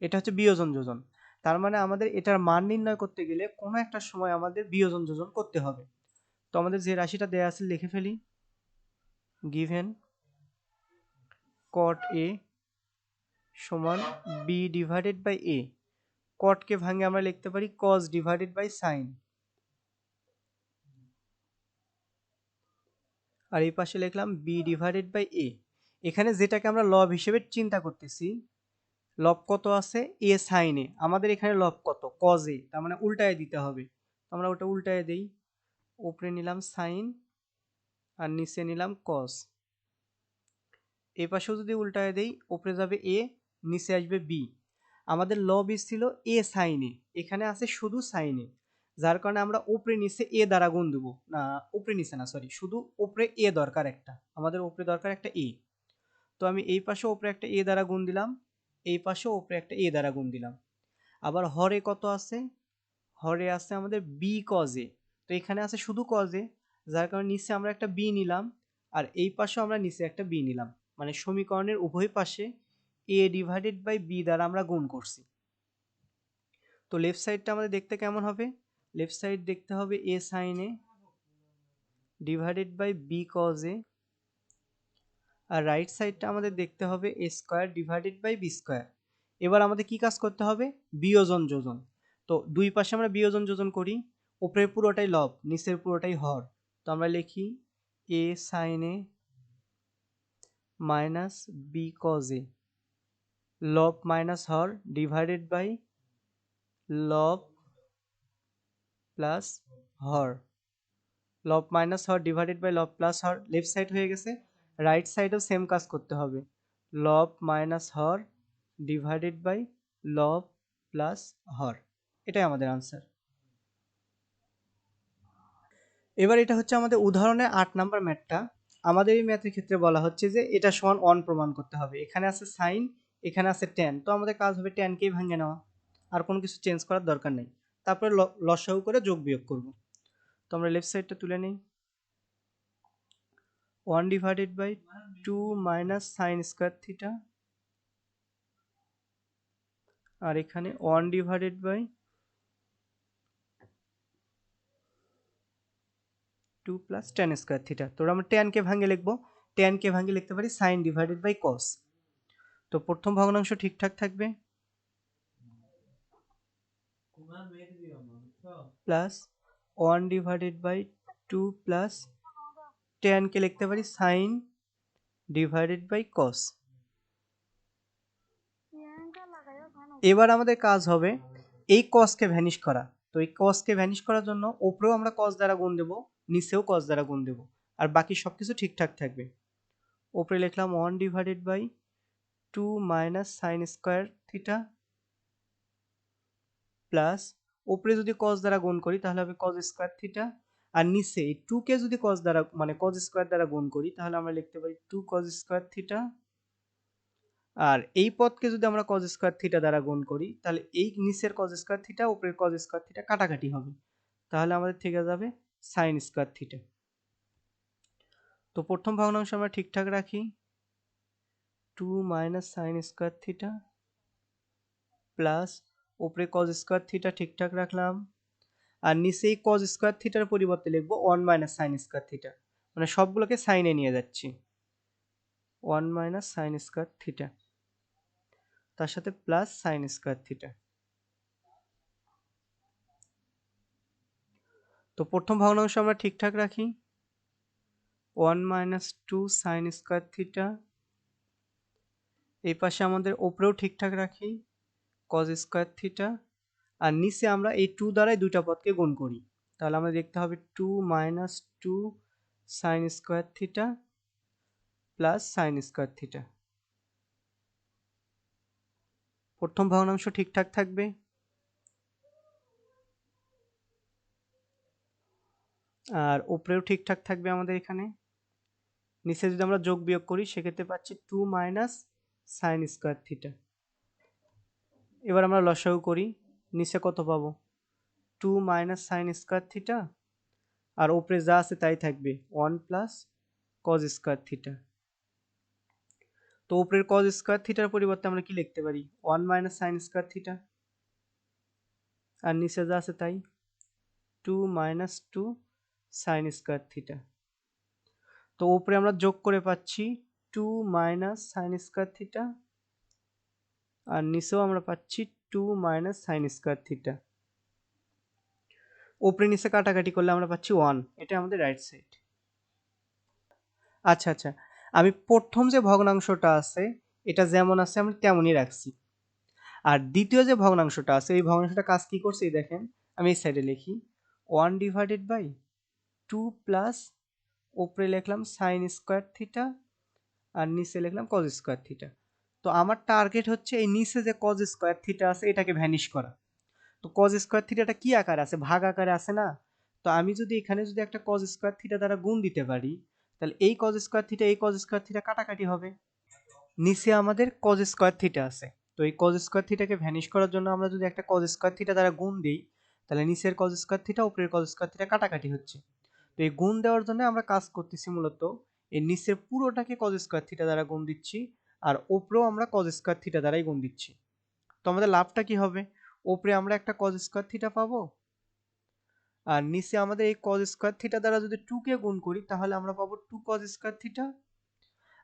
এটা হচ্ছে বিয়োজন যোজন। তার মানে আমাদের এটার মান নির্ণয় করতে গেলে কোনো একটা সময় আমাদের বিয়োজন যোজন করতে হবে। তো আমাদের যে রাশিটা দেয়া আছে লিখে ফেলি। গিভেন cot a সমান b ডিভাইডেড বাই a। কটকে ভাঙে আমরা লিখতে পারি cos ডিভাইডেড বাই সাইন, আর এই পাশে লিখলাম b ডিভাইডেড বাই a। এখানে যেটাকে আমরা লব হিসেবে চিন্তা করতেছি, লব কত আছে a সাইন এ, আমাদের এখানে লব কত cos a, তার মানে উল্টায় দিতে হবে। আমরা ওটা উল্টায় দেই, উপরে নিলাম সাইন আর নিচে নিলাম cos। এই পাশেও যদি উল্টায় দেই, উপরে যাবে a, নিচে আসবে b। আমাদের লব ছিল a সাইন এ, এখানে আছে শুধু সাইন এ, যার কারণে আমরা উপরে নিচে a দ্বারা গুণ দেবো না, উপরে নিচে না সরি, শুধু উপরে a দরকার একটা, আমাদের উপরে দরকার একটা a। তো আমি এই পাশে উপরে একটা a দ্বারা গুণ দিলাম, এই পাশে উপরে একটা a দ্বারা গুণ দিলাম। আবার হরে কত আছে? হরে আছে আমাদের b cos a। তো এখানে আছে শুধু cos a, যার কারণে নিচে আমরা একটা b নিলাম, আর এই পাশেও আমরা নিচে একটা b নিলাম, মানে সমীকরণের উভয় পাশে a ডিভাইডেড বাই b দ্বারা আমরা গুণ করছি। তো লেফট সাইডটা আমাদের দেখতে কেমন হবে? লেফট সাইড দেখতে হবে a sin a divided by b cos a, আর রাইট সাইডটা আমাদের দেখতে হবে a square divided by b square. এবার আমাদের কি কাজ করতে হবে? বিয়োজন যোজন। তো দুই পাশে আমরা বিয়োজন যোজন করি, উপরের পুরোটাই লব, নিচের পুরোটাই হর। তো আমরা লিখি a sin a minus b cos a, লব মাইনাস হর ডিভাইডেড বাই লব প্লাস হর। লব মাইনাস হর ডিভাইডেড বাই লব প্লাস হর লেফট সাইড হয়ে গেছে। রাইট সাইডেও সেম কাজ করতে হবে, লব মাইনাস হর ডিভাইডেড বাই লব প্লাস হর। এটাই আমাদের আনসার। এবার এটা হচ্ছে আমাদের উদাহরণের 8 নাম্বার ম্যাথটা। আমাদের এই ম্যাথের ক্ষেত্রে বলা হচ্ছে যে এটা সমান 1 প্রমাণ করতে হবে। এখানে আছে সাইন, এখানে আছে ট্যান, তো আমাদের কাজ হবে ট্যানকেই ভাঙে নেওয়া, আর কোনো কিছু চেঞ্জ করার দরকার নেই। তারপরে লসাগু করে যোগ বিয়োগ করব। তো আমরা লেফট সাইডটা তুলে নিই, 1 divided by 2 minus sine square theta, আর এখানে 1 divided by 2 plus tan square theta. তো আমরা ট্যানকে ভাঙে লিখবো, ট্যানকে ভাঙে লিখতে পারি সাইন ডিভাইডেড বাই কস। তো প্রথম ভগ্নাংশ ঠিকঠাক থাকবে, প্লাস 1 ডিভাইডেড বাই 2 প্লাস ট্যানকে লিখতে পারি সাইন ডিভাইডেড বাই কস। এবার আমাদের কাজ হবে এই কসকে ভ্যানিশ করা। তো এই কসকে ভ্যানিশ করার জন্য উপরেও আমরা কস দ্বারা গুণ দেব, নিচেও কস দ্বারা গুণ দেব, আর বাকি সবকিছু ঠিকঠাক থাকবে। উপরে লিখলাম 1 divided by 2 minus sine square theta, plus উপরে যদি কস দ্বারা গুণ করি তাহলে হবে কস স্কোয়ার থিটা, আর নিচে এই 2 কে যদি কস দ্বারা মানে কস স্কোয়ার দ্বারা গুণ করি তাহলে আমরা লিখতে পারি 2 কস স্কোয়ার থিটা, আর এই পদকে যদি আমরা cos স্কয়ার থিটা দ্বারা গুণ করি তাহলে এই নিচের cos স্কয়ার থিটা উপরের cos স্কয়ার থিটা কাটাকাটি হবে, তাহলে আমাদের থেকে যাবে sin স্কয়ার থিটা। তো প্রথম ভগ্নাংশ আমরা ঠিকঠাক রাখি, 2 minus sine square theta plus উপরে কজ স্কোয়ার থিটা ঠিকঠাক রাখলাম, আর নিচে এই কজ স্কোয়ার থিটার পরিবর্তে লিখবো 1 মাইনাস সাইন স্কোয়ার থিটা, মানে সবগুলোকে সাইনে নিয়ে যাচ্ছি। 1 মাইনাস সাইন স্কোয়ার থিটা, তার সাথে প্লাস সাইন স্কোয়ার থিটা। তো প্রথম ভগ্নাংশ আমরা ঠিকঠাক রাখি, 1 মাইনাস 2 সাইন স্কোয়ার থিটা। এই পাশে আমাদের ওপরেও ঠিকঠাক রাখি, কজ স্কোয়ার থিটা। আর নিচে আমরা এই 2 দ্বারাই দুইটা পদকে গুণ করি, তাহলে আমরা দেখতে হবে 2 minus 2 sign square theta plus sign square theta. প্রথম ভগ্নাংশ ঠিকঠাক থাকবে। আর উপরেও ঠিকঠাক থাকবে আমাদের এখানে। নিচে যদি আমরা যোগ বিয়োগ করি সেক্ষেত্রে পাচ্ছি 2 মাইনাস সাইন স্কোয়ার থিটা। এবার আমরা লসাগু করি, নিচে কত পাবো, 2 মাইনাস সাইন স্কোয়ার থিটা, আর উপরে যা আছে তাই থাকবে 1 প্লাস কজ স্কোয়ার থিটা। তো উপরের কজ স্কোয়ার থিটার পরিবর্তে আমরা কি লিখতে পারি, 1 মাইনাস সাইন স্কোয়ার থিটা, আর নিচে যা আছে তাই 2 মাইনাস 2 সাইন স্কোয়ার থিটা। তো উপরে আমরা যোগ করে পাচ্ছি 2 মাইনাস সাইন স্কোয়ার থিটা, আর নিচেও আমরা পাচ্ছি 2 মাইনাস সাইন স্কোয়ার থিটা। উপরে নিচে কাটাকাটি করলে আমরা পাচ্ছি 1, এটা আমাদের রাইট সাইড। আচ্ছা আচ্ছা, আমি প্রথম যে ভগ্নাংশটা আছে এটা যেমন আছে আমি তেমনই রাখছি। আর দ্বিতীয় যে ভগ্নাংশটা আছে এই ভগ্নাংশটা কাজ কি করছে এই দেখেন, আমি এই সাইডে লিখি 1 ডিভাইডেড বাই 2 প্লাস উপরে লিখলাম সাইন স্কোয়ার থিটা, আর নিচে লিখলাম কজ স্কোয়ার থিটা। তো আমার টার্গেট হচ্ছে এই নিচে যে কজ স্কোয়ার থিটা আছে এটাকে ভ্যানিশ করা। তো কজ স্কোয়ার থিটাটা কি আকারে আছে, ভাগ আকারে আছে না। তো আমি যদি এখানে যদি একটা কজ স্কোয়ার থিটা দ্বারা গুণ দিতে পারি, তাহলে এই কজ স্কোয়ার থিটা এই কজ স্কোয়ার থিটা কাটাকাটি হবে। নিচে আমাদের কজ স্কোয়ার থিটা আছে, তো এই কজ স্কোয়ার থিটাকে ভ্যানিশ করার জন্য আমরা যদি একটা কজ স্কোয়ার থিটা দ্বারা গুণ দিই, তাহলে নিচের কজ স্কোয়ার থিটা উপরের কজ স্কোয়ার থিটা কাটাকাটি হচ্ছে। তো এই গুণ দেওয়ার জন্য আমরা কাজ করতেছি মূলত এই নিচের পুরোটাকে কজ স্কোয়ার থিটা দ্বারা গুণ দিচ্ছি, আর উপরেও আমরা কজ স্কোয়ার থিটা দ্বারাই গুণ দিচ্ছি। তো আমাদের লাভটা কি হবে, উপরে আমরা একটা কজ স্কোয়ার থিটা পাবো, আর নিচে আমাদের এই কজ স্কোয়ার থিটা দ্বারা যদি 2 কে গুণ করি তাহলে আমরা পাবো 2 কজ স্কোয়ার থিটা,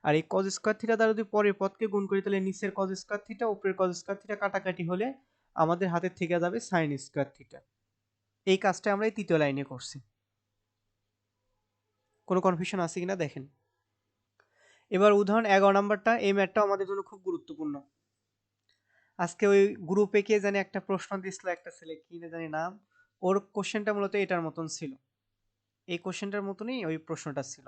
আর এই কজ স্কোয়ার থিটা দ্বারা যদি পরের পদকে গুণ করি তাহলে নিচের কজ স্কোয়ার থিটা উপরের কজ স্কোয়ার থিটা কাটাকাটি হলে আমাদের হাতে থেকে যাবে সাইন স্কোয়ার থিটা। এই কাজটা আমরা এই তৃতীয় লাইনে করছি। কোনো কনফিউশন আছে কিনা দেখেন। এবার উদাহরণ 11 নাম্বারটা, এই ম্যাথটাও আমাদের জন্য খুব গুরুত্বপূর্ণ। আজকে ওই গ্রুপে কে জানি একটা প্রশ্ন দিছিল একটা ছেলে, কি না জানি নাম, ওর কোশ্চেনটা মূলত এটার মতন ছিল, এই কোশ্চেনটার মতনই ওই প্রশ্নটা ছিল।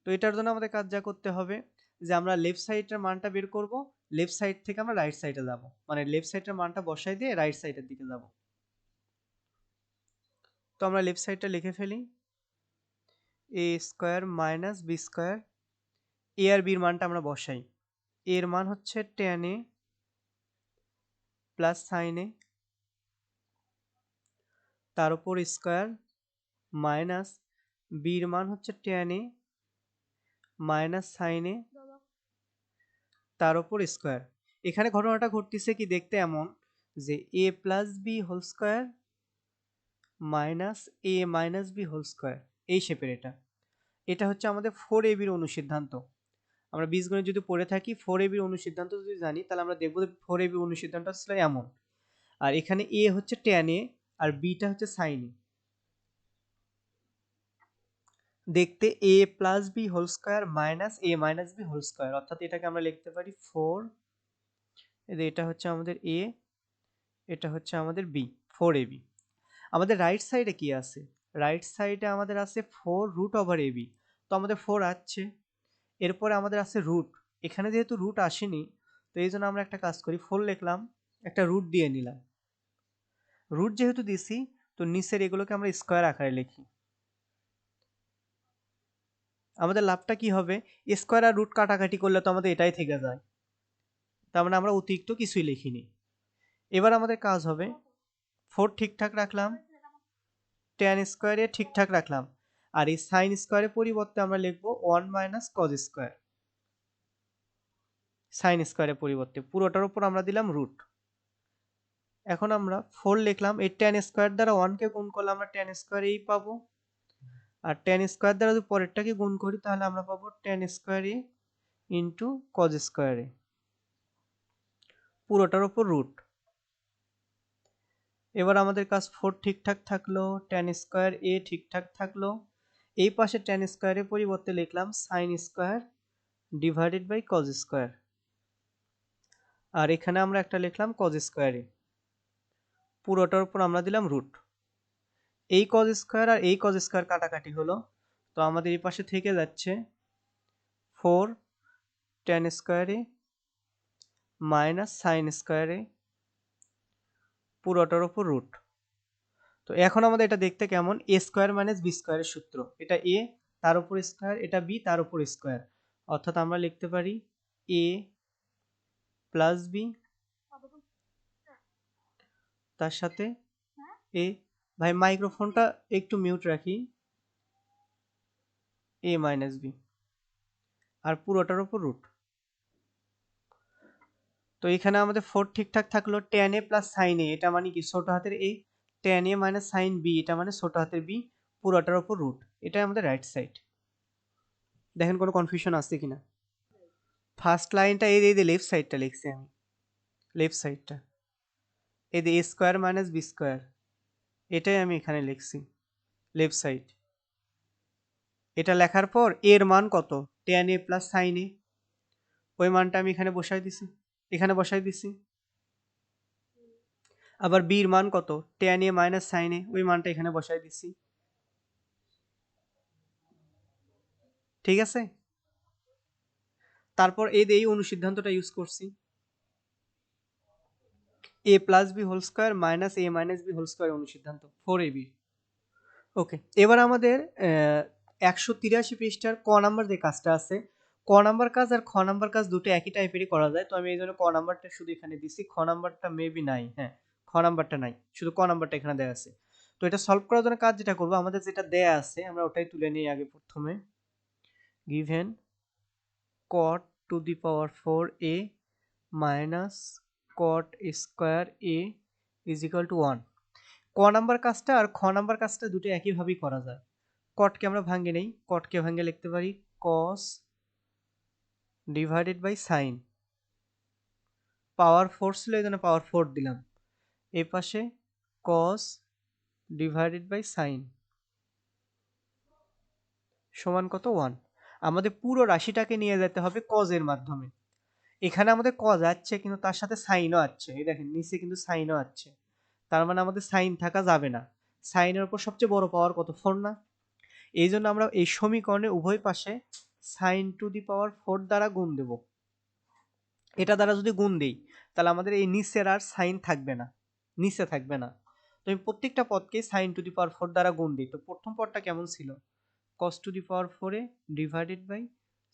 তো এটার জন্য আমাদের কাজ যা করতে হবে যে আমরা লেফট সাইডের মানটা বের করব, লেফট সাইড থেকে আমরা রাইট সাইডে যাব, মানে লেফট সাইডের মানটা বসাই দিয়ে রাইট সাইডের দিকে যাব। তো আমরা লেফট সাইডটা লিখে ফেলি, এ স্কোয়ার মাইনাস বি স্কোয়ার, এ আর বির মানটা আমরা বসাই। এর মান হচ্ছে tan a plus sign a, তার উপর স্কোয়ার মাইনাস বির মান হচ্ছে tan a minus sine a, তার উপর স্কোয়ার। এখানে ঘটনাটা ঘটতেছে কি দেখতে এমন যে a plus b whole square minus a minus b whole square, এই শেপের এটা। এটা হচ্ছে আমাদের 4ab এর অনুসিদ্ধান্ত। আমরা বীজগণিত যদি পড়ে থাকি 4ab এর অনুসিদ্ধান্ত যদি জানি তাহলে আমরা দেখব যে 4ab এর অনুসিদ্ধান্ত ছিল এমন, আর এখানে a হচ্ছে tan a আর bটা হচ্ছে sin a। দেখতে a plus b whole square minus a minus b whole square, অর্থাৎ এটাকে আমরা লিখতে পারি 4, এটা হচ্ছে আমাদের a, এটা হচ্ছে আমাদের b, 4ab। আমাদের রাইট সাইডে কি আছে, রাইট সাইডে আমাদের আছে 4 রুট ওভার ab, তো আমাদের 4 আসছে। এরপরে আমাদের আছে রুট, এখানে যেহেতু রুট আসেনি তো এই জন্য আমরা একটা কাজ করি, 4 লিখলাম, একটা রুট দিয়ে নিলাম। রুট যেহেতু দিছি তো নিচের এগুলোকে আমরা স্কোয়ার আকারে লিখি। আমাদের লাভটা কি হবে, স্কোয়ার আর রুট কাটাকাটি করলে তো আমাদের এটাই থেকে যায়, তার মানে আমরা অতিরিক্ত কিছুই লিখিনি। এবার আমাদের কাজ হবে 4 ঠিকঠাক রাখলাম, tan স্কোয়ারে ঠিকঠাক রাখলাম, আর এই সাইন স্কোয়ারের পরিবর্তে আমরা লিখবো 1 মাইনাস কজ স্কোয়ার। সাইন স্কোয়ারের পরিবর্তে পুরোটার উপর আমরা দিলাম রুট। এখন আমরা 4 লিখলাম, এই tan স্কয়ার দ্বারা 1 কে গুণ করলে আমরা tan স্কয়ার a পাবো, আর tan স্কয়ার দ্বারা যদি পরেরটাকে গুণ করি তাহলে আমরা পাবো tan square a into cos square a, পুরোটার উপর রুট। এবার আমাদের কাজ 4 ঠিকঠাক থাকলো, tan স্কয়ার a ঠিকঠাক থাকলো। এই পাশে tan স্কয়ার এর পরিবর্তে লিখলাম sin square divided by cos square, আর এখানে আমরা একটা লিখলাম cos স্কয়ার a, পুরোটার উপর আমরা দিলাম রুট। এই cos স্কয়ার আর এই cos স্কয়ার কাটাকাটি হলো, তো আমাদের এই পাশে থেকে যাচ্ছে 4 tan square a minus sin square a, পুরোটার উপর রুট। তো এখন আমাদের এটা দেখতে কেমন, a স্কয়ার মাইনাস b স্কয়ারের সূত্র, এটা a তার উপর স্কয়ার, এটা b তার উপর স্কয়ার, অর্থাৎ আমরা লিখতে পারি a প্লাস b তার সাথে a, ভাই মাইক্রোফোনটা একটু মিউট রাখি, a মাইনাস b, আর পুরোটার উপর রুট। তো এখানে আমাদের 4 ঠিকঠাক থাকলো, tan a plus sin a এটা মানে কি ছোট হাতের a, tan a minus sin b এটা মানে ছোট হাতের b, পুরোটার উপর রুট। এটাই আমাদের রাইট সাইড। দেখেন কোনো কনফিউশন আছে কিনা। ফার্স্ট লাইনটা এই যে লেফট সাইডটা লিখছি আমি, লেফট সাইডটা এই যে a square minus b square, এটাই আমি এখানে লিখছি লেফট সাইড। এটা লেখার পর এর মান কত, tan a plus sin a, ওই মানটা আমি এখানে বসাই দিছি, এখানে বসাই দিছি। আবার b এর মান কত, tan a minus sin a, ওই মানটা এখানে বসাই দিছি। ঠিক আছে, তারপর এই অনুসিদ্ধান্তটা ইউজ করছি, a plus b whole square minus a minus b whole square অনুসিদ্ধান্ত 4ab। ওকে, এবার আমাদের 183 পৃষ্ঠার ক নাম্বার যে কাজটা আছে, ক নাম্বার কাজ আর খ নাম্বার কাজ দুটো একই টাইপেরই করা যায়, তো আমি এই জন্য ক নাম্বারটা শুধু এখানে দিছি, খ নাম্বারটা মেবি নাই, হ্যাঁ খ নাম্বারটা নাই, শুধু ক নাম্বারটা এখানে দেয়া আছে। তো এটা সলভ করার জন্য কাজ যেটা করবো, আমাদের যেটা দেয়া আছে আমরা ওটাই তুলে নিই আগে। প্রথমে given cot to the power 4a minus cot square a is equal to 1। ক নাম্বার কাজটা আর খ নাম্বার কাজটা দুটো একইভাবেই করা যায়। কটকে আমরা ভাঙে নেই, কটকে ভাঙে লিখতে পারি cos ডিভাইডেড বাই সাইন, পাওয়ার 4 ছিল এই জন্য পাওয়ার 4 দিলাম, এই পাশে cos ডিভাইডেড বাই সাইন সমান কত 1। আমাদের পুরো রাশিটাকে নিয়ে যেতে হবে cos এর মাধ্যমে। এখানে আমাদের cos আছে কিন্তু তার সাথে সাইনও আছে, এই দেখেন নিচে কিন্তু সাইনও আছে, তার মানে আমাদের সাইন থাকা যাবে না। সাইনের উপর সবচেয়ে বড় পাওয়ার কত, 4 না। এই জন্য আমরা এই সমীকরণে উভয় পাশে সাইন টু দি পাওয়ার 4 দ্বারা গুণ দেব। এটা দ্বারা যদি গুণ দেই তাহলে আমাদের এই নিচের আর সাইন থাকবে না, নিচে থাকবে না। তো আমি প্রত্যেকটা পদকে সাইন টু দি পাওয়ার 4 দ্বারা গুণ দিই। তো প্রথম পদটা কেমন ছিল, cos to the power 4a divided by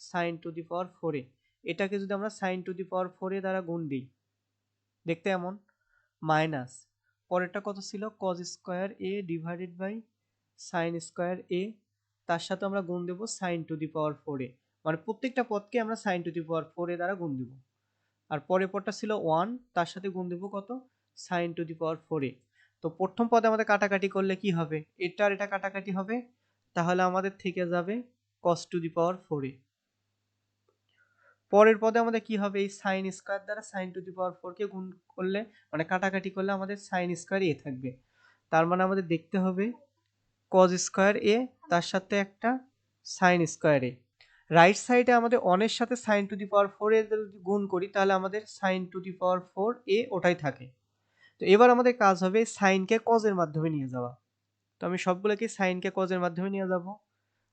sine to the power 4a, এটাকে যদি আমরা sign to the power 4a দ্বারা গুণ দিই দেখতে এমন, মাইনাস পরেরটা কত ছিল cos square a divided by sine square a, তার সাথে আমরা গুণ দেব sign to the power 4a, মানে প্রত্যেকটা পদকে আমরা sign to the power 4a দ্বারা গুণ দেব। আর পরের পদটা ছিল 1, তার সাথে গুণ দেব কত, sign to the power 4a। তো প্রথম পদে আমাদের কাটাকাটি করলে কি হবে, এটা আর এটা কাটাকাটি হবে, তাহলে আমাদের থেকে যাবে cos to the power 4a। পরের পদে আমাদের কি হবে, এই সাইন স্কয়ার দ্বারা সাইন টু দি পাওয়ার 4 কে গুণ করলে মানে কাটাকাটি করলে আমাদের সাইন স্কয়ার a থাকবে, তার মানে আমাদের দেখতে হবে cos স্কয়ার a তার সাথে একটা সাইন স্কয়ার a। রাইট সাইডে আমাদের 1 এর সাথে সাইন টু দি পাওয়ার 4 এর যদি গুণ করি তাহলে আমাদের sine to the power 4 a ওটাই থাকে। তো এবার আমাদের কাজ হবে সাইনকে cos এর মাধ্যমে নিয়ে যাওয়া। তো আমি সবগুলোকে সাইনকে cos এর মাধ্যমে নিয়ে যাব,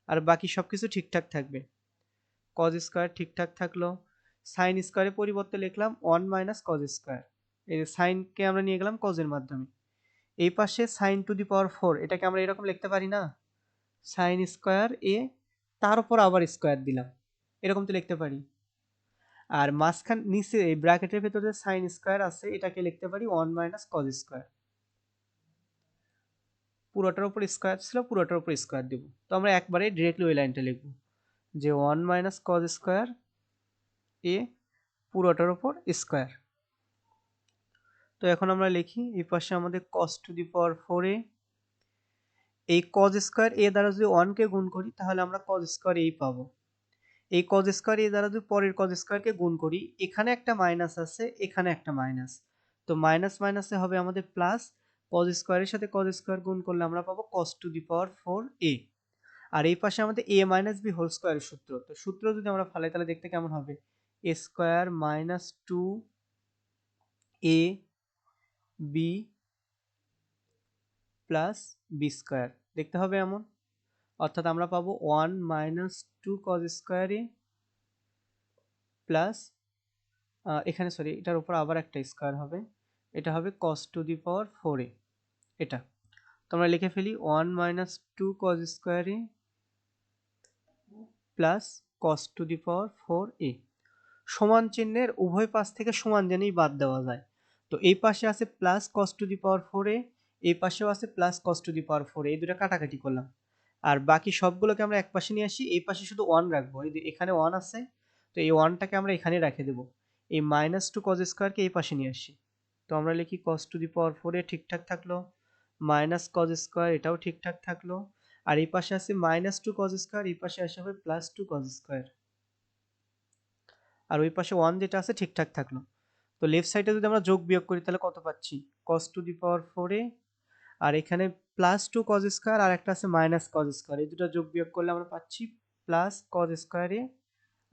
আর বাকি সবকিছু ঠিকঠাক থাকবে। cos স্কয়ার ঠিকঠাক থাকলো, সাইন স্কয়ারের পরিবর্তে লিখলাম 1 মাইনাস cos স্কয়ার, এই যে সাইনকে আমরা নিয়ে গেলাম cos এর মাধ্যমে। এই পাশে সাইন টু দি পাওয়ার 4 এটাকে আমরা এরকম লিখতে পারি না, সাইন স্কয়ার a তার উপর আবার স্কয়ার দিলাম, এরকম তো লিখতে পারি। আর মাঝখান নিচে এই ব্র্যাকেটের ভেতরে সাইন স্কয়ার আছে, এটাকে লিখতে পারি 1 মাইনাস cos স্কয়ার, পুরোটার উপর স্কয়ার ছিল পুরোটার উপর স্কয়ার দেব। তো আমরা একবারে ডিরেক্টলি ওই লাইনটা লিখব যে 1 মাইনাস cos স্কয়ার a পুরোটার উপর স্কয়ার। তো এখন আমরা লিখি এই পাশে আমাদের cos to the power 4a, এই cos স্কয়ার a দ্বারা যদি 1 কে গুণ করি তাহলে আমরা cos স্কয়ার a পাবো। এই cos স্কয়ার a দ্বারা যদি পরের cos স্কয়ার কে গুণ করি, এখানে একটা মাইনাস আছে, এখানে একটা মাইনাস, তো মাইনাস মাইনাসে হবে আমাদের প্লাস, cos স্কয়ারের সাথে cos স্কয়ার গুণ করলে আমরা পাবো cos to the power 4a। আর এই পাশে আমাদের a মাইনাস b হোল স্কয়ারের সূত্র, তো সূত্র যদি আমরা ফালাই তাহলে দেখতে কেমন হবে, a square minus 2a b plus b square দেখতে হবে এমন, অর্থাৎ আমরা পাবো 1 minus 2 cos square a plus এখানে সরি এটার উপর আবার একটা স্কয়ার হবে, এটা হবে cos to the power 4a। এটা তো আমরা লিখে ফেলি 1 minus 2 cos square a plus cos to the power 4a। সমান চিহ্নের উভয় পাশ থেকে সমান জেনেই বাদ দেওয়া যায়, তো এই পাশে আছে plus cos to the power 4a, এই পাশেও আছে plus cos to the power 4a, এই দুটো কাটাকাটি করলাম। আর বাকি সবগুলোকে আমরা এক পাশে নিয়ে আসি, এই পাশে শুধু 1 রাখবো, এই যে এখানে 1 আছে, তো এই 1টাকে আমরা এখানে রেখে দেব। এই মাইনাস 2 cos স্কয়ারকে এই পাশে নিয়ে আসি, তো আমরা লিখি cos to the power 4a ঠিকঠাক থাকলো, মাইনাস cos স্কয়ার এটাও ঠিকঠাক থাকলো, আর এই পাশে আছে মাইনাস 2 cos স্কয়ার, এই পাশে আসে হবে প্লাস 2 cos স্কয়ার, আর ওই পাশে 1 যেটা আছে ঠিকঠাক থাকলো। তো লেফট সাইডে যদি আমরা যোগ বিয়োগ করি তাহলে কত পাচ্ছি, cos to the power 4a, আর এখানে প্লাস 2 cos স্কয়ার আর একটা আছে মাইনাস cos স্কয়ার, এই দুটো যোগ বিয়োগ করলে আমরা পাচ্ছি প্লাস cos স্কয়ার a,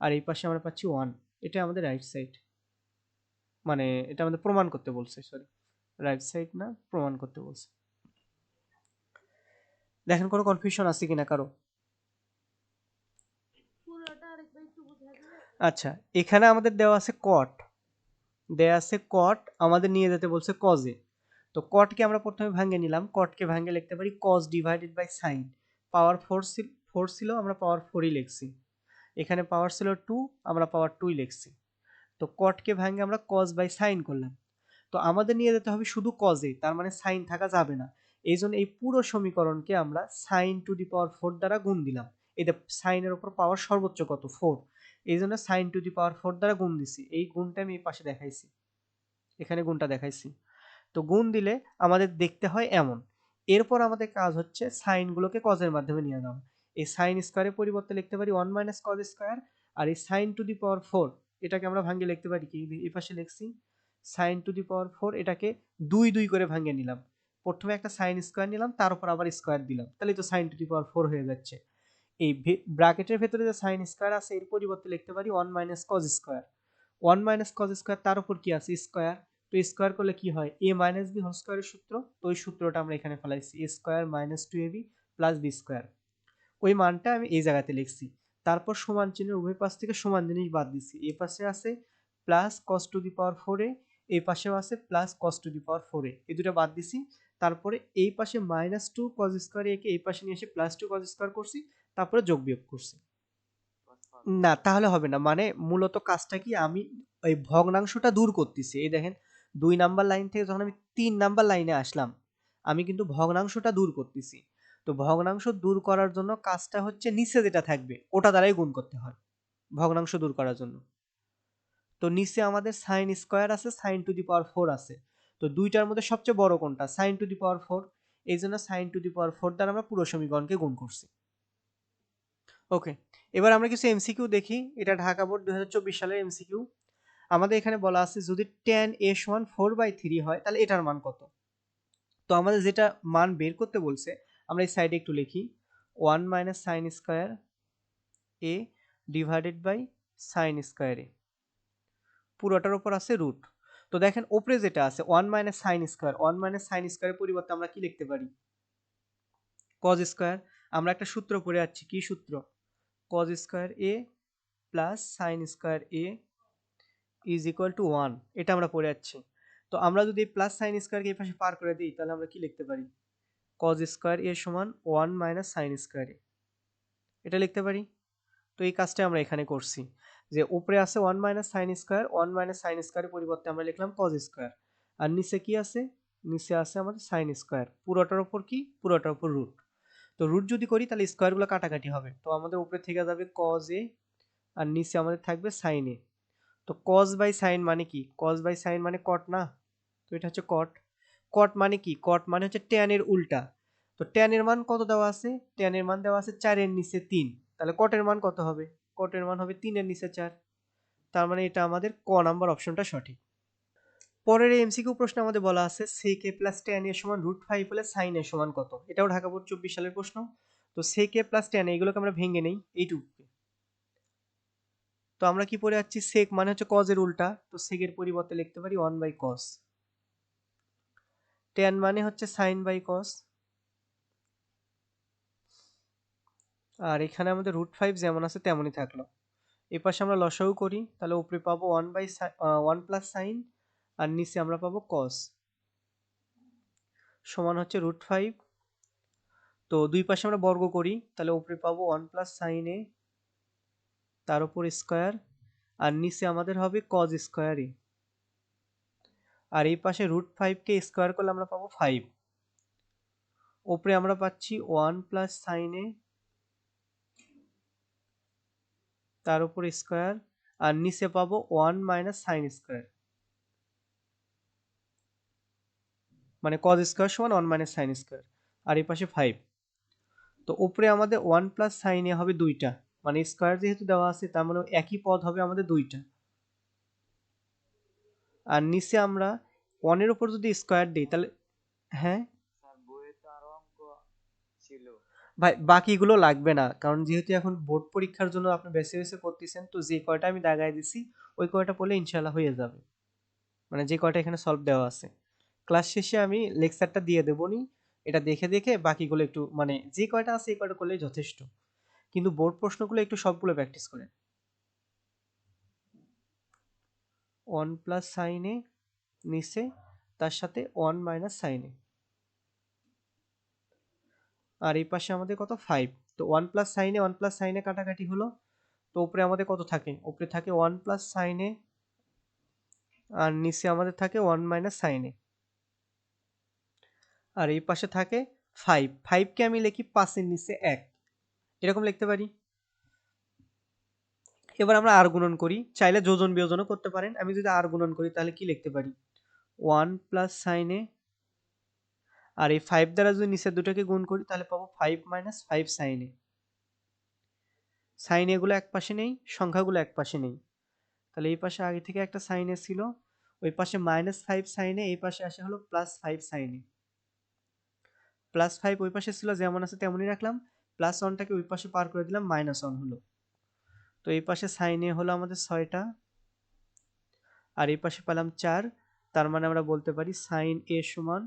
আর এই পাশে আমরা পাচ্ছি 1। এটা আমাদের রাইট সাইড, মানে এটা আমাদের প্রমাণ করতে বলছে, সরি রাইট সাইড না, প্রমাণ করতে বলছে। দেখেন কোনো কনফিউশন আছে কিনা কারো? পুরোটা আরেকবার একটু বুঝিয়ে দিবেন? আচ্ছা, এখানে আমাদের দেওয়া আছে cot, দেয়া আছে cot, আমাদের নিয়ে যেতে বলছে cos এ। তো cot কে আমরা প্রথমে ভাঙে নিলাম, cot কে ভাঙে লিখতে পারি cos ডিভাইডেড বাই sin, পাওয়ার 4 ছিল আমরা পাওয়ার 4ই লিখছি, এখানে পাওয়ার ছিল 2 আমরা পাওয়ার 2ই লিখছি। তো cot কে ভাঙে আমরা cos বাই sin করলাম, তো আমাদের নিয়ে যেতে হবে শুধু cos এ, তার মানে sin থাকা যাবে না, এইজন্য এই পুরো সমীকরণকে আমরা sin টু দি পাওয়ার 4 দ্বারা গুণ দিলাম। এই যে sin এর উপর পাওয়ার সর্বোচ্চ কত 4, এইজন্য sin টু দি পাওয়ার 4 দ্বারা গুণ দিছি, এই গুণটা আমি এই পাশে দেখাইছি, এখানে গুণটা দেখাইছি। তো গুণ দিলে আমাদের দেখতে হয় এমন। এরপর আমাদের কাজ হচ্ছে সাইন গুলোকে cos এর মাধ্যমে নিয়ে যাওয়া। এই sin স্কয়ারের পরিবর্তে লিখতে পারি 1 মাইনাস cos স্কয়ার, আর এই sin টু দি পাওয়ার 4 এটাকে আমরা ভাঙিয়ে লিখতে পারি কি, এই পাশে লিখছি sin টু দি পাওয়ার 4, এটাকে 2 2 করে ভাঙিয়ে নিলাম। প্রথমে একটা sin স্কয়ার নিলাম, তার উপর আবার স্কয়ার দিলাম, তাহলে তো sin টু দি পাওয়ার 4 হয়ে যাচ্ছে। এই ব্র্যাকেটের ভেতরে যে sin স্কয়ার আছে এর পরিবর্তে লিখতে পারি 1 minus cos square, 1 minus cos square, তার উপর কি আছে স্কয়ার, তো স্কয়ার করলে কি হয় a মাইনাস b হোল স্কয়ারের সূত্র, তো ওই সূত্রটা আমরা এখানে ফেলাইছি a square minus 2ab plus b square, ওই মানটা আমি এই জায়গাতে লিখছি। তারপর সমান চিহ্নের উভয় পাশ থেকে সমান জিনিস বাদ দিচ্ছি, এই পাশে আছে plus cos to the power 4a, এই পাশেও আছে plus cos to the power 4a, এই দুটো বাদ দিছি। তারপরে এই পাশে মাইনাস 2 cos স্কয়ার a কে এই পাশে নিয়ে এসে প্লাস 2 cos স্কয়ার করছি, তারপরে যোগ বিয়োগ করছি। না তাহলে হবে না, মানে মূলত কাজটা কি, আমি এই ভগ্নাংশটা দূর করতেছি, এই দেখেন 2 নাম্বার লাইন থেকে যখন আমি 3 নাম্বার লাইনে আসলাম, আমি কিন্তু ভগ্নাংশটা দূর করতেছি। তো ভগ্নাংশ দূর করার জন্য কাজটা হচ্ছে নিচে যেটা থাকবে ওটা দ্বারাই গুণ করতে হয় ভগ্নাংশ দূর করার জন্য। তো নিচে আমাদের sin স্কয়ার আছে, sin টু দি পাওয়ার 4 আছে, তো দুইটার মধ্যে সবচেয়ে বড় কোনটা, sin টু দি পাওয়ার 4, এই জন্য sin টু দি পাওয়ার 4 দ্বারা আমরা পুরো সমীকরণকে গুণ করছি। ওকে, এবার আমরা কিছু এমসিকিউ দেখি, এটা ঢাকা বোর্ড 2024 সালের এমসিকিউ। আমাদের এখানে বলা আছে যদি tan a সমান 4/3 হয় তাহলে এটার মান কত। তো আমাদের যেটা মান বের করতে বলছে আমরা এই সাইডে একটু লিখি 1 minus sine square a divided by sine square a, পুরোটার উপর আছে রুট। তো দেখেন উপরে যেটা আছে 1 minus sine square, 1 minus sine স্কয়ারের পরিবর্তে আমরা কি লিখতে পারি cos স্কয়ার। আমরা একটা সূত্র পড়ে যাচ্ছি, কি সূত্র, cos square a plus sign square a is equal to 1, এটা আমরা পড়ে যাচ্ছি। তো আমরা যদি প্লাস সাইন স্কয়ারকে এই পাশে পার করে দিই তাহলে আমরা কি লিখতে পারি cos স্কয়ার a সমান 1 মাইনাস সাইন স্কয়ার a, এটা লিখতে পারি। তো এই কাজটা আমরা এখানে করছি, যে উপরে আছে 1 minus sine square, 1 minus sine স্কয়ারের পরিবর্তে আমরা লিখলাম cos স্কয়ার, আর নিচে কি আছে, নিচে আছে আমাদের সাইন স্কয়ার, পুরোটার উপর কি, পুরোটার উপর রুট। তো রুট যদি করি তাহলে স্কয়ারগুলো কাটাকাটি হবে, তো আমাদের উপরে থেকে যাবে cos a, আর নিচে আমাদের থাকবে sin a। তো cos বাই sin মানে কি, cos বাই sin মানে cot না, তো এটা হচ্ছে কট। কট মানে কি? কট মানে হচ্ছে tan এর উল্টা। তো tan এর মান কত দেওয়া আছে? tan এর মান দেওয়া আছে 4 এর নিচে 3। তাহলে কটের মান কত হবে? কটের মান হবে 3 এর নিচে 4। তার মানে এটা আমাদের ক নাম্বার অপশনটা সঠিক। পরের এই এমসিকিউ প্রশ্নে আমাদের বলা আছে sec a plus tan a সমান √5 হলে sin a সমান কত? এটাও ঢাকা বোর্ড 24 সালের প্রশ্ন। তো sec a plus tan a এগুলোকে আমরা ভেঙে নেই এইটুকুকে। তো আমরা কি পড়ে যাচ্ছি? sec মানে হচ্ছে cos এর উল্টা, তো sec এর পরিবর্তে লিখতে পারি 1/cos। tan মানে হচ্ছে sin/cos। আর এখানে আমাদের √5 যেমন আছে তেমনই থাকলো। এই পাশে আমরা লসাগু করি, তাহলে উপরে পাবো 1 প্লাস সাইন, আর নিচে আমরা পাবো cos সমান হচ্ছে √5। তো দুই পাশে আমরা বর্গ করি, তাহলে উপরে পাবো 1 প্লাস সাইন এ, তার উপর স্কয়ার, আর নিচে আমাদের হবে cos স্কয়ার এ। আর এই পাশে √5 কে স্কয়ার করলে আমরা পাবো 5। উপরে আমরা পাচ্ছি 1 প্লাস সাইন এ, তার উপর স্কয়ার, আর নিচে পাবো 1 মাইনাস সাইন স্কয়ার, মানে cos স্কয়ার সমান 1 মাইনাস সাইন স্কয়ার। আর এই পাশে 5। তো উপরে আমাদের 1 প্লাস সাইন এ হবে দুইটা, মানে স্কয়ার যেহেতু দেওয়া আছে তার মানে একই পদ হবে আমাদের দুইটা। আর নিচে আমরা 1 এর উপর যদি স্কয়ার দিই তাহলে, হ্যাঁ ভাই বাকিগুলো লাগবে না, কারণ যেহেতু এখন বোর্ড পরীক্ষার জন্য আপনি বেছে বেছে করতেছেন, তো যে কয়টা আমি দাগায় দিছি ওই কয়টা পড়লে ইনশাল্লাহ হয়ে যাবে, মানে যে কয়টা এখানে সলভ দেওয়া আছে। ক্লাস শেষে আমি লেকচারটা দিয়ে দেবো নি, এটা দেখে দেখে বাকিগুলো একটু মানে যে কয়টা আছে এই কয়টা করলেই যথেষ্ট। কিন্তু বোর্ড প্রশ্নগুলো একটু সবগুলো প্র্যাকটিস করেন। 1 প্লাস সাইন এ নিচে, তার সাথে 1 মাইনাস সাইন এ, আর এই পাশে আমাদের কত 5। তো 1 plus sine A 1 plus sine এ কাটাকাটি হলো, তো উপরে আমাদের কত থাকে? উপরে থাকে 1 প্লাস সাইন এ, আর নিচে আমাদের থাকে 1 মাইনাস সাইন এ, আর এই পাশে থাকে 5। 5 কে আমি লিখি 5 এর নিচে 1, এরকম লিখতে পারি। এবার আমরা আর গুণন করি, চাইলে যোজন বিয়োজনও করতে পারেন। আমি যদি আর গুণন করি তাহলে কি লিখতে পারি? 1 প্লাস সাইন এ, আর এই 5 দ্বারা যদি নিচের দুটোকে গুণ করি তাহলে পাবো 5 মাইনাস 5 সাইন এ। সাইন এগুলো এক পাশে নেই, সংখ্যাগুলো এক পাশে নেই, তাহলে এই পাশে আগে থেকে একটা সাইন এ ছিল, ওই পাশে -5 সাইন এ, এই পাশে আসে হলো +5 সাইন এ। +5 ওই পাশে ছিল যেমন আছে তেমনই রাখলাম, +1টাকে ওই পাশে পার করে দিলাম, -1 হলো। তো এই পাশে সাইন এ হলো আমাদের 6টা, আর এই পাশে পেলাম 4। তার মানে আমরা বলতে পারি সাইন এ সমান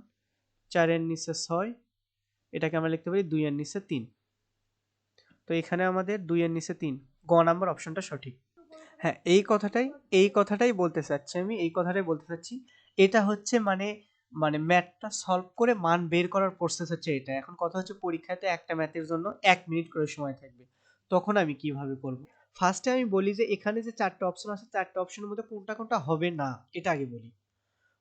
4 এর নিচে 6, এটাকে আমরা লিখতে পারি 2 এর নিচে 3। তো এখানে আমাদের 2 এর নিচে 3, গ নাম্বার অপশনটা সঠিক। হ্যাঁ, এই কথাটাই বলতে চাচ্ছি আমি, এই কথাটাই বলতে চাচ্ছি। এটা হচ্ছে মানে মানে ম্যাথটা সলভ করে মান বের করার প্রসেস হচ্ছে এটা। এখন কথা হচ্ছে পরীক্ষাতে একটা ম্যাথের জন্য 1 মিনিট করে সময় থাকবে, তখন আমি কিভাবে করব? ফার্স্টে আমি বলি যে এখানে যে 4টা অপশন আছে 4টা অপশনের মধ্যে কোনটা কোনটা হবে না এটা আগে বলি।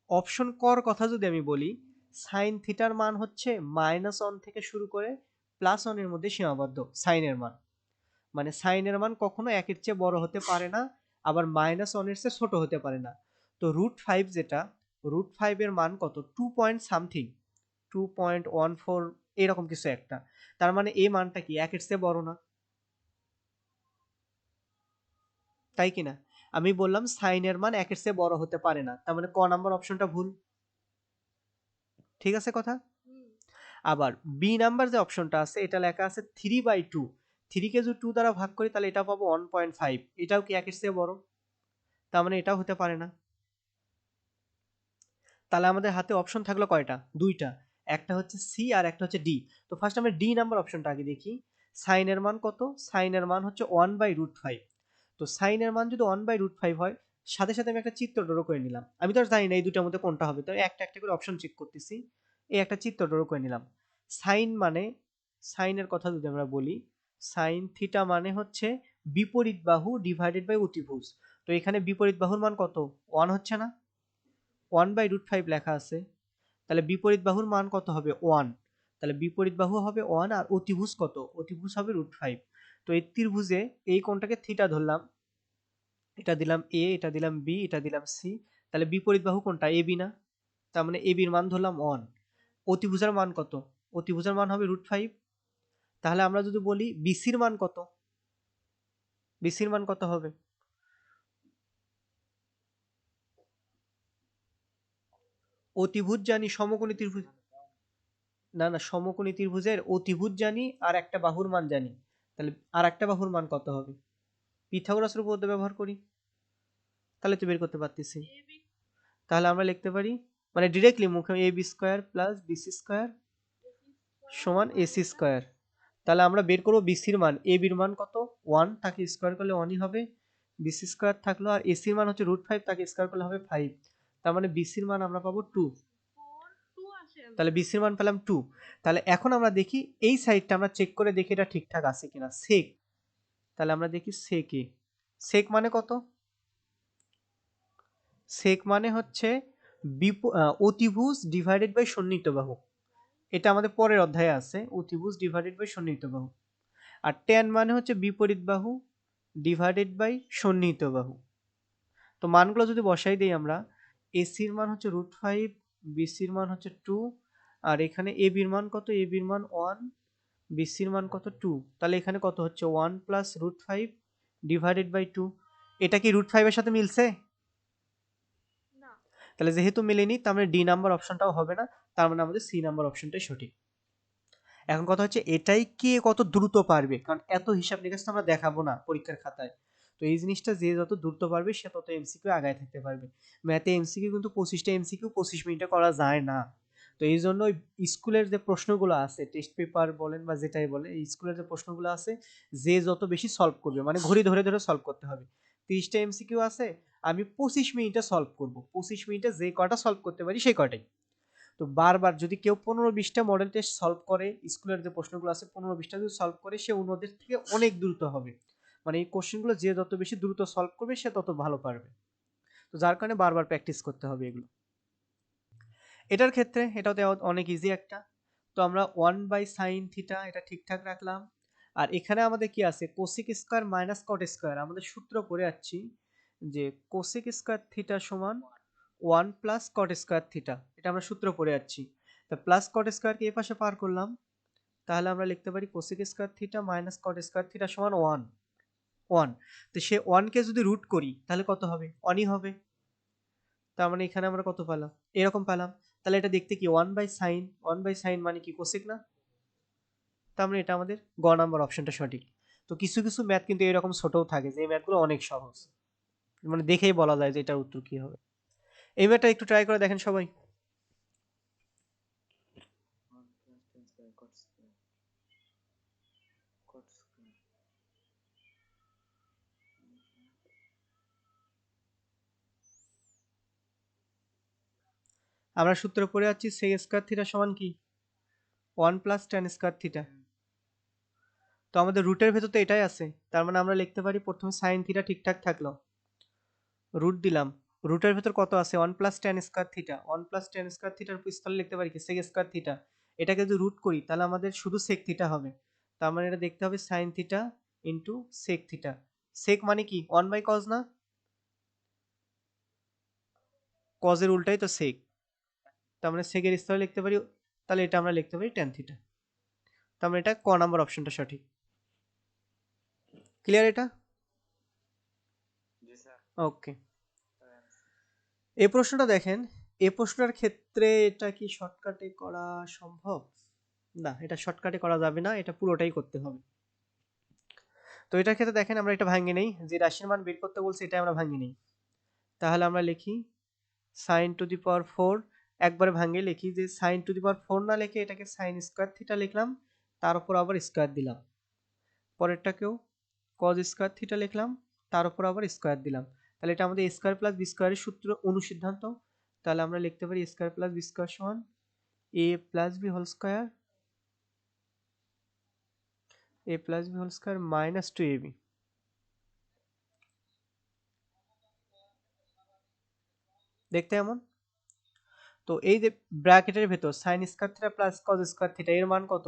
অপশন কর কথা যদি আমি বলি, সাইন থিটার মান হচ্ছে -1 থেকে শুরু করে +1 এর মধ্যে সীমাবদ্ধ সাইনের মান। মানে সাইনের মান কখনো 1 এর চেয়ে বড় হতে পারে না, আবার -1 এর চেয়ে ছোট হতে পারে না। তো √5 যেটা, √5 এর মান কত? 2 পয়েন্ট সামথিং, 2.14 এরকম কিছু একটা। তার মানে এই মানটা কি 1 এর চেয়ে বড় না, তাই কিনা? আমি বললাম সাইনের মান 1 এর চেয়ে বড় হতে পারে না, তার মানে ক নাম্বার অপশনটা ভুল। ঠিক আছে কথা? হুম। আবার বি নাম্বার যে অপশনটা আছে এটা লেখা আছে 3/2, 3 কে যদি 2 দ্বারা ভাগ করি তাহলে এটা পাবো 1.5, এটাও কি 1 এর চেয়ে বড়? তার মানে এটাও হতে পারে না। তাহলে আমাদের হাতে অপশন থাকলো কয়টা? দুইটা, একটা হচ্ছে সি আর একটা হচ্ছে ডি। তো ফার্স্ট আমরা ডি নাম্বার অপশনটা আগে দেখি। সাইনের মান কত? সাইনের মান হচ্ছে 1/√5। তো সাইনের মান যদি 1/√5 হয়, সাথে সাথে আমি একটা চিত্র ড্র করে নিলাম। আমি তো আর জানি না এই দুটার মধ্যে কোনটা হবে, তো একটা একটা করে অপশন চেক করতেছি। এই একটা চিত্র ড্র করে নিলাম। সাইন মানে, সাইনের কথা যদি আমরা বলি, সাইন থিটা মানে হচ্ছে বিপরীত বাহু ডিভাইডেড বাই অতিভুজ। তো এখানে বিপরীত বাহুর মান কত? 1 হচ্ছে না? 1/√5 লেখা আছে, তাহলে বিপরীত বাহুর মান কত হবে? 1। তাহলে বিপরীত বাহু হবে 1, আর অতিভুজ কত? অতিভুজ হবে √5। তো এই ত্রিভুজে এই কোণটাকে থিটা ধরলাম, এটা দিলাম এ, এটা দিলাম বি, এটা দিলাম সি, তাহলে বিপরীত বাহু কোনটা? এ বি না? তার মানে এ বির মান ধরলাম 1। অতিভুজার মান কত? অতিভুজার মান হবে √5। তাহলে আমরা যদি বলি বিসির মান কত, বিসির মান কত হবে? অতিভুজ জানি, সমকোণী ত্রিভুজ, না না, সমকোণী ত্রিভুজের অতিভুজ জানি আর একটা বাহুর মান জানি, তাহলে আর একটা বাহুর মান কত হবে? পিথাগোরাসের উপপাদ্য ব্যবহার করি, তাহলে তো বের করতে পারতেছি। এ বি তাহলে আমরা লিখতে পারি মানে ডিরেক্টলি মুখে A B square plus BC square AC square সমান এসি মাইনাস স্কোয়ার। তাহলে আমরা বের করবো বিসির মান, এ বির মান কত 1, তাকে স্কোয়ার করলে 1ই হবে, বিসি স্কোয়ার থাকলো, আর এসির মান হচ্ছে √5, তাকে স্কোয়ার করলে হবে 5। তার মানে বিসির মান আমরা পাবো 2। 2 আসে তাহলে অ্যান্সার। বিসির মান পেলাম 2। তাহলে এখন আমরা দেখি এই সাইডটা আমরা চেক করে দেখি এটা ঠিকঠাক আছে কিনা, সেক। তাহলে আমরা দেখি সেকে, সেক মানে কত? সেক মানে হচ্ছে অতিভুজ ডিভাইডেড বাই সন্নিহিত বাহু। এটা আমাদের পরের অধ্যায়ে আছে, অতিভুজ ডিভাইডেড বাই সন্নিহিত বাহু। আর ট্যান মানে হচ্ছে বিপরীত বাহু ডিভাইডেড বাই সন্নিহিত বাহু। তো মানগুলো যদি বসাই দিই আমরা, এসির মান হচ্ছে √5, বিসির মান হচ্ছে 2, আর এখানে এ বির মান কত? এ বির মান 1, বিসির মান কত? 2। তাহলে এখানে কত হচ্ছে 1 প্লাস √5 ডিভাইডেড বাই 2। এটা কি √5 এর সাথে মিলছে? না, তাহলে যেহেতু মিলেনি, তার মানে ডি নাম্বার অপশনটাও হবে না, তার মানে আমাদের সি নাম্বার অপশনটাই সঠিক। এখন কথা হচ্ছে এটাই কে কত দ্রুত পারবে, কারণ এত হিসাব নিকাশ তো আমরা দেখাবো না পরীক্ষার খাতায়। তো এই জিনিসটা যে যত দ্রুত পারবে সে তত এমসিকিউ আগায় থাকতে পারবে। ম্যাথে এমসিকিউ কিন্তু 25টা এমসিকিউ 25 মিনিটে করা যায় না। তো এই জন্য স্কুলের যে প্রশ্নগুলো আছে, টেস্ট পেপার বলেন বা যেটাই বলে, এই স্কুলের যে প্রশ্নগুলো আছে, যে যত বেশি সলভ করবে, মানে ঘড়ি ধরে ধরে সলভ করতে হবে। 30টা এমসিকিউ আছে, আমি 25 মিনিটে সলভ করব, 25 মিনিটে যে কয়টা সলভ করতে পারি সেই কয়টাই। তো বারবার যদি কেউ 15-20টা মডেল টেস্ট সলভ করে, স্কুলের যে প্রশ্নগুলো আছে 15-20টা যদি সলভ করে, সে অন্যদের থেকে অনেক দ্রুত হবে। মানে এই কোশ্চেনগুলো যে যত বেশি দ্রুত সলভ করবে সে তত ভালো পারবে। তো যার কারণে বারবার প্র্যাকটিস করতে হবে এগুলো। এটার ক্ষেত্রে এটাও তো অনেক ইজি একটা। তো আমরা 1/sin θ এটা ঠিকঠাক রাখলাম। আর এখানে আমাদের কি আছে? কোসিক স্কোয়ার মাইনাস কট স্কোয়ার, আমাদের সূত্র করে যাচ্ছি যে কোসিক স্কোয়ার থিটা সমান 1 প্লাস কট স্কোয়ার থিটা, এটা আমরা সূত্র পড়ে যাচ্ছি। তা প্লাস কট স্কোয়ারকে এই পাশে পার করলাম, তাহলে আমরা লিখতে পারি কোসিক square theta minus cot square theta সমান 1। 1, তো সে 1 কে যদি রুট করি তাহলে কত হবে? 1ই হবে। তার মানে এখানে আমরা কত পেলাম? এরকম পেলাম। তাহলে এটা দেখতে কি 1/sin মানে কি কোসিক না? তার মানে এটা আমাদের গ নাম্বার অপশনটা সঠিক। তো কিছু কিছু ম্যাথ কিন্তু এরকম ছোটও থাকে যে এই ম্যাথগুলো অনেক সহজ, মানে দেখেই বলা যায় যে এটার উত্তর কি হবে। এই ম্যাথটা একটু ট্রাই করে দেখেন সবাই। আমরা সূত্র পড়ে যাচ্ছি sec স্কয়ার থিটা সমান কি 1 প্লাস tan স্কয়ার থিটা। তো আমাদের রুটের ভেতর তো এটাই আছে, তার মানে আমরা লিখতে পারি প্রথমে sin থিটা ঠিকঠাক থাকলো, রুট দিলাম, রুটের ভেতর কত আছে 1 plus tan square theta, 1 plus tan square থিটার স্থলে লিখতে পারি কি sec স্কয়ার থিটা। এটাকে যদি রুট করি তাহলে আমাদের শুধু sec থিটা হবে, তার মানে এটা দেখতে হবে sin theta into sec theta. sec মানে কি 1/cos না? cos এর উল্টাই তো sec, তার মানে sec এর স্থলে লিখতে পারি, তাহলে এটা আমরা লিখতে পারি tan থিটা। তার মানে এটা ক নাম্বার অপশনটা সঠিক। ক্লিয়ার এটা? ওকে। এই প্রশ্নটা দেখেন, এই প্রশ্নটার ক্ষেত্রে এটা কি শর্টকাটে করা সম্ভব? না, এটা শর্টকাটে করা যাবে না, এটা পুরোটাই করতে হবে। তো এটার ক্ষেত্রে দেখেন আমরা এটা ভাঙিয়ে নেই, যে রাশির মান বের করতে বলছে এটা আমরা ভাঙিয়ে নেই। তাহলে আমরা লিখি sin টু দি পাওয়ার 4, একবারে ভাঙিয়ে লিখি যে sin টু দি পাওয়ার 4 না লিখে এটাকে sin স্কয়ার থিটা লিখলাম, তার উপর আবার স্কয়ার দিলাম। পরেরটাকেও cos স্কয়ার থিটা লিখলাম, তার উপর আবার স্কয়ার দিলাম। তাহলে এটা আমাদের a স্কয়ার প্লাস b স্কয়ারের সূত্র অনুসিদ্ধান্ত। তাহলে আমরা লিখতে পারি a square plus b square সমান a plus b whole square, a plus b whole square minus 2ab। দেখতে এমন। তো এই যে ব্র্যাকেটের ভেতর sin square theta plus cos square theta এর মান কত?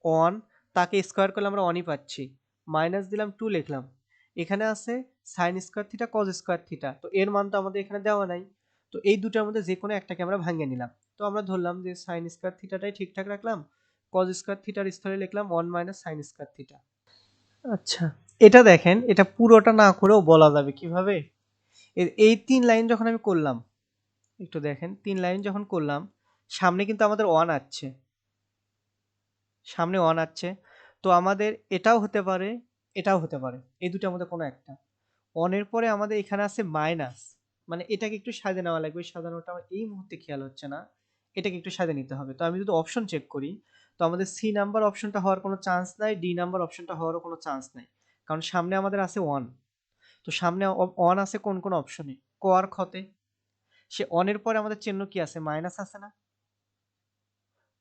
1, তাকে স্কয়ার করলে আমরা 1ই পাচ্ছি, মাইনাস দিলাম 2 লিখলাম, এখানে আছে sign square theta cos square theta, তো এর মান তো আমাদের এখানে দেওয়া নাই। তো এই দুটার মধ্যে যে কোনো একটাকে আমরা ভাঙিয়ে নিলাম। তো আমরা ধরলাম যে সাইন স্কোয়ার থিটাটাই ঠিকঠাক রাখলাম, কজ স্কোয়ার থিটার স্থলে লিখলাম 1 মাইনাস সাইন স্কোয়ার থিটা। আচ্ছা, এটা দেখেন, এটা পুরোটা না করেও বলা যাবে কিভাবে। এই 3 লাইন যখন আমি করলাম, একটু দেখেন 3 লাইন যখন করলাম, সামনে কিন্তু আমাদের 1 আসছে, সামনে 1 আসছে। তো আমাদের এটাও হতে পারে, এটাও হতে পারে, এই দুটার মধ্যে কোনো একটা। 1 এর পরে আমাদের এখানে আছে মাইনাস, মানে এটাকে একটু সাজিয়ে নেওয়া লাগবে, সাজানোটা আমার এই মুহূর্তে খেয়াল হচ্ছে না, এটাকে একটু সাজিয়ে নিতে হবে। তো আমি যদি অপশন চেক করি, তো আমাদের সি নাম্বার অপশনটা হওয়ার কোনো চান্স নাই, ডি নাম্বার অপশনটা হওয়ারও কোনো চান্স নাই, কারণ সামনে আমাদের আছে 1। তো সামনে 1 আছে কোন কোন অপশনে, ক আর খতে। সে 1 এর পরে আমাদের চিহ্ন কি আছে, মাইনাস আছে না?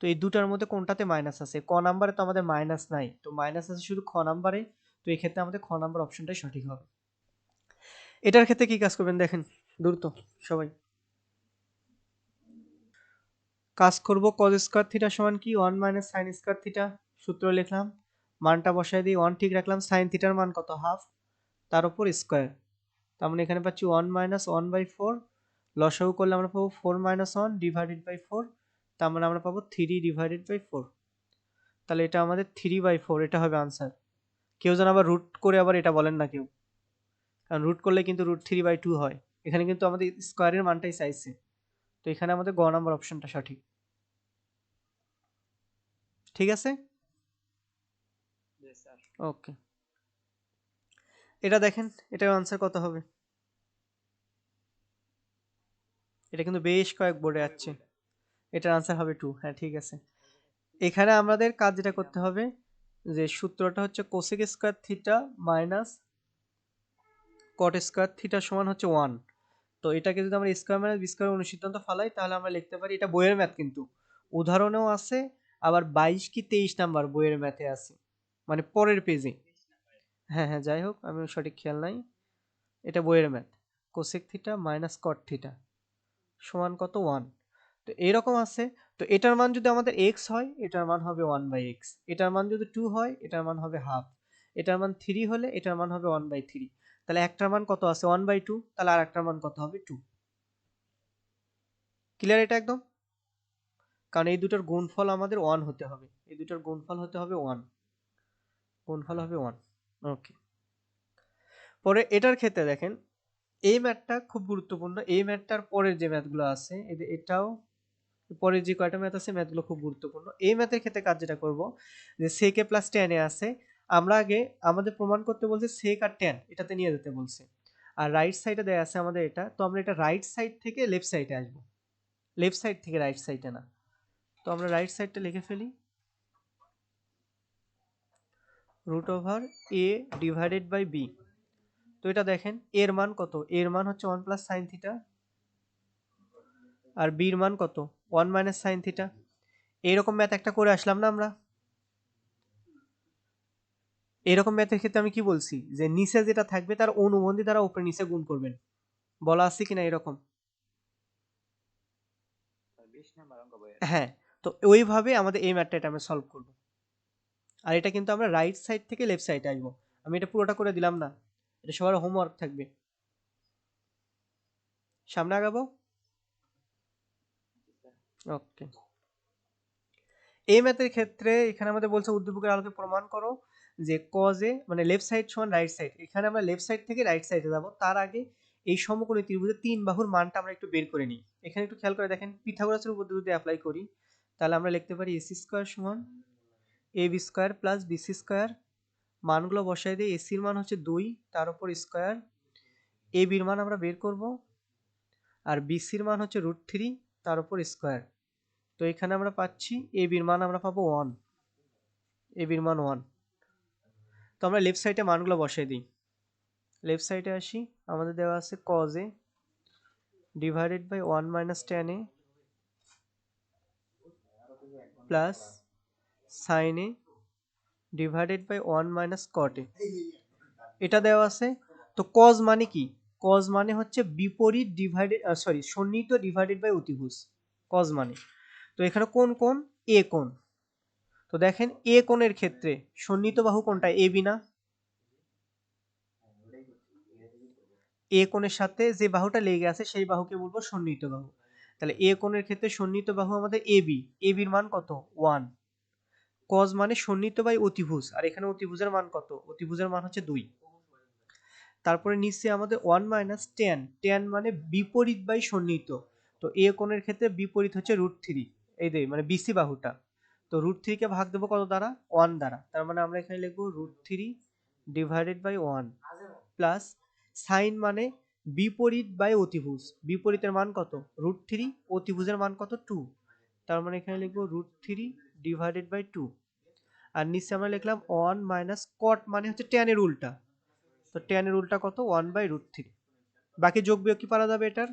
তো এই দুটার মধ্যে কোনটাতে মাইনাস আছে? ক নাম্বারে তো আমাদের মাইনাস নাই, তো মাইনাস আছে শুধু খ নাম্বারে। তো এই ক্ষেত্রে আমাদের খ নাম্বার অপশনটাই সঠিক হবে। এটার ক্ষেত্রে কি কাজ করবেন দেখেন, দ্রুত সবাই কাজ করব। cos স্কয়ার থিটা সমান কি 1 মাইনাস sin স্কয়ার থিটা, সূত্র লিখলাম, মানটা বসায় দিই, 1 ঠিক রাখলাম, sin থিটার মান কত, হাফ, তার উপর স্কয়ার। তার মানে এখানে পাচ্ছি 1 মাইনাস 1/4, লসাগু করলে আমরা পাবো 4 মাইনাস 1 ডিভাইডেড বাই 4, তার মানে আমরা পাবো 3 ডিভাইডেড বাই 4। তাহলে এটা আমাদের 3/4, এটা হবে আনসার। কেউ যেন আবার রুট করে আবার এটা বলেন না কেউ, কারণ রুট করলে কিন্তু √3/2 হয়। এখানে কিন্তু আমাদের স্কয়ারের মানটাই চাইছে, তো এখানে আমাদের গ নাম্বার অপশনটা সঠিক। ঠিক আছে, ওকে। এটা দেখেন, এটার আনসার কত হবে? এটা কিন্তু বেশ কয়েক বোর্ডে আসছে। এটার আনসার হবে 2, হ্যাঁ ঠিক আছে। এখানে আমাদের কাজ যেটা করতে হবে, যে সূত্রটা হচ্ছে কোসেক স্কয়ার থিটা মাইনাস কট স্কয়ার থিটা সমান হচ্ছে 1। তো এটাকে যদি আমরা স্কয়ার মাইনাস বি স্কয়ার অনুসিদ্ধান্ত ফালাই, তাহলে আমরা লিখতে পারি, এটা বইয়ের ম্যাথ কিন্তু, উদাহরণেও আছে, আবার 22 কি 23 নাম্বার বইয়ের ম্যাথে আছে, মানে পরের পেজে। হ্যাঁ হ্যাঁ, যাই হোক, আমি সঠিক খেয়াল নাই। এটা বইয়ের ম্যাথ, কোসেক থিটা মাইনাস কট থিটা সমান কত, 1। তো এরকম আছে। তো এটার মান যদি আমাদের x হয়, এটার মান হবে 1/x, এটার মান যদি 2 হয়, এটার মান হবে হাফ, এটার মান 3 হলে এটার মান হবে 1/3। তাহলে একটার মান কত আছে, 1/2, তাহলে আর একটার মান কত হবে, 2। ক্লিয়ার এটা একদম? কারণ এই দুটোর গুণফল আমাদের 1 হতে হবে, এই দুটোর গুণফল হতে হবে 1, গুণফল হবে 1। ওকে, পরে এটার ক্ষেত্রে দেখেন, এই ম্যাথটা খুব গুরুত্বপূর্ণ। এই ম্যাথটার পরের যে ম্যাথগুলো আছে, এটাও, পরে যে কয়টা ম্যাথ আছে, ম্যাথগুলো খুব গুরুত্বপূর্ণ। এই ম্যাথের ক্ষেত্রে কাজ যেটা করব, যে sec a plus tan a আছে, আমরা আগে আমাদের প্রমাণ করতে বলছে sec আর tan, এটাতে নিয়ে যেতে বলছে। আর রাইট সাইডে দেয়া আছে আমাদের এটা, তো আমরা এটা রাইট সাইড থেকে লেফট সাইডে আসবো, লেফট সাইড থেকে রাইট সাইডে না। তো আমরা রাইট সাইডটা লিখে ফেলি, √a ডিভাইডেড বাই b। তো এটা দেখেন, এর মান কত, এর মান হচ্ছে 1 প্লাস সাইন থিটা, আর বির মান কত, 1 মাইনাস সাইন থিটা। এইরকম ম্যাথ একটা করে আসলাম না আমরা? এরকম ম্যাথের ক্ষেত্রে আমি কি বলছি, যে নিচে যেটা থাকবে তার অনুবন্ধী দ্বারা উপরে নিচে গুণ করবেন, বলা আছে কিনা এরকম? হ্যাঁ, তো ওইভাবে আমাদের এই ম্যাথটা এটা আমরা সলভ করব। আর এটা কিন্তু আমরা রাইট সাইড থেকে লেফট সাইডে আসবো। আমি এটা পুরোটা করে দিলাম না, এটা সবার হোমওয়ার্ক থাকবে। সামনে আগাবো, ওকে। এই ম্যাথের ক্ষেত্রে এখানে আমাদের বলছে উদ্দীপকের আলোকে প্রমাণ করো যে কজে মানে লেফট সাইড সমান রাইট সাইড। এখানে আমরা লেফট সাইড থেকে রাইট সাইডে যাব, তার আগে এই সমকোণী ত্রিভুজের 3 বাহুর মানটা আমরা একটু বের করে নিই। এখানে একটু খেয়াল করে দেখেন, পিথাগোরাসের উপপাদ্য যদি অ্যাপ্লাই করি, তাহলে আমরা লিখতে পারি ac স্কয়ার সমান ab square plus bc square. মানগুলো বসাই দিই, ac এর মান হচ্ছে 2, তার উপর স্কয়ার, ab এর মান আমরা বের করব, আর bc এর মান হচ্ছে √3, তার উপর স্কয়ার। তো এখানে আমরা পাচ্ছি ab এর মান আমরা পাবো 1, ab এর মান 1। তো আমরা লেফট সাইডে মানগুলো বসাই দিই, লেফট সাইডে আসি, আমাদের দেওয়া আছে cos a divided by 1 minus tan a plus sin a divided by 1 minus cot a, এটা দেওয়া আছে। তো cos মানে কি, cos মানে হচ্ছে বিপরীত ডিভাইডেড, সরি সন্নিহিত ডিভাইডেড বাই অতিভুজ, cos মানে। তো এখানে কোন কোণ, a কোণ। তো দেখেন a কোণের ক্ষেত্রে সন্নিহিত বাহু কোনটা, ab না? এ কোণের সাথে যে বাহুটা লেগে আছে সেই বাহুকে বলবো সন্নিহিত বাহু। তাহলে এ কোণের ক্ষেত্রে সন্নিহিত বাহু আমাদের এবি, এবির মান কত 1। কজ মানে সন্নিহিত বাই অতিভুজ, আর এখানে অতিভুজের মান কত, অতিভুজের মান হচ্ছে 2। তারপরে নিচে আমাদের 1 মাইনাস ট্যান, ট্যান মানে বিপরীত বাই সন্নিহিত। তো এ কোণের ক্ষেত্রে বিপরীত হচ্ছে √3, এই যে মানে বিসি বাহুটা। তো √3 কে ভাগ দেবো কত দ্বারা, 1 দ্বারা। তার মানে আমরা এখানে লিখবো √3 ডিভাইডেড বাই 1 প্লাস সাইন মানে বিপরীত বাই অতিভুজ, বিপরীতের মান কত √3, অতিভুজের মান কত 2। তার মানে এখানে লিখবো √3 ডিভাইডেড বাই 2। আর নিচে আমরা লিখলাম 1 মাইনাস কট মানে হচ্ছে ট্যানের উল্টা। তো ট্যানের উল্টা কত 1/√3। বাকি যোগ বিয়োগ কি পারা যাবে এটার,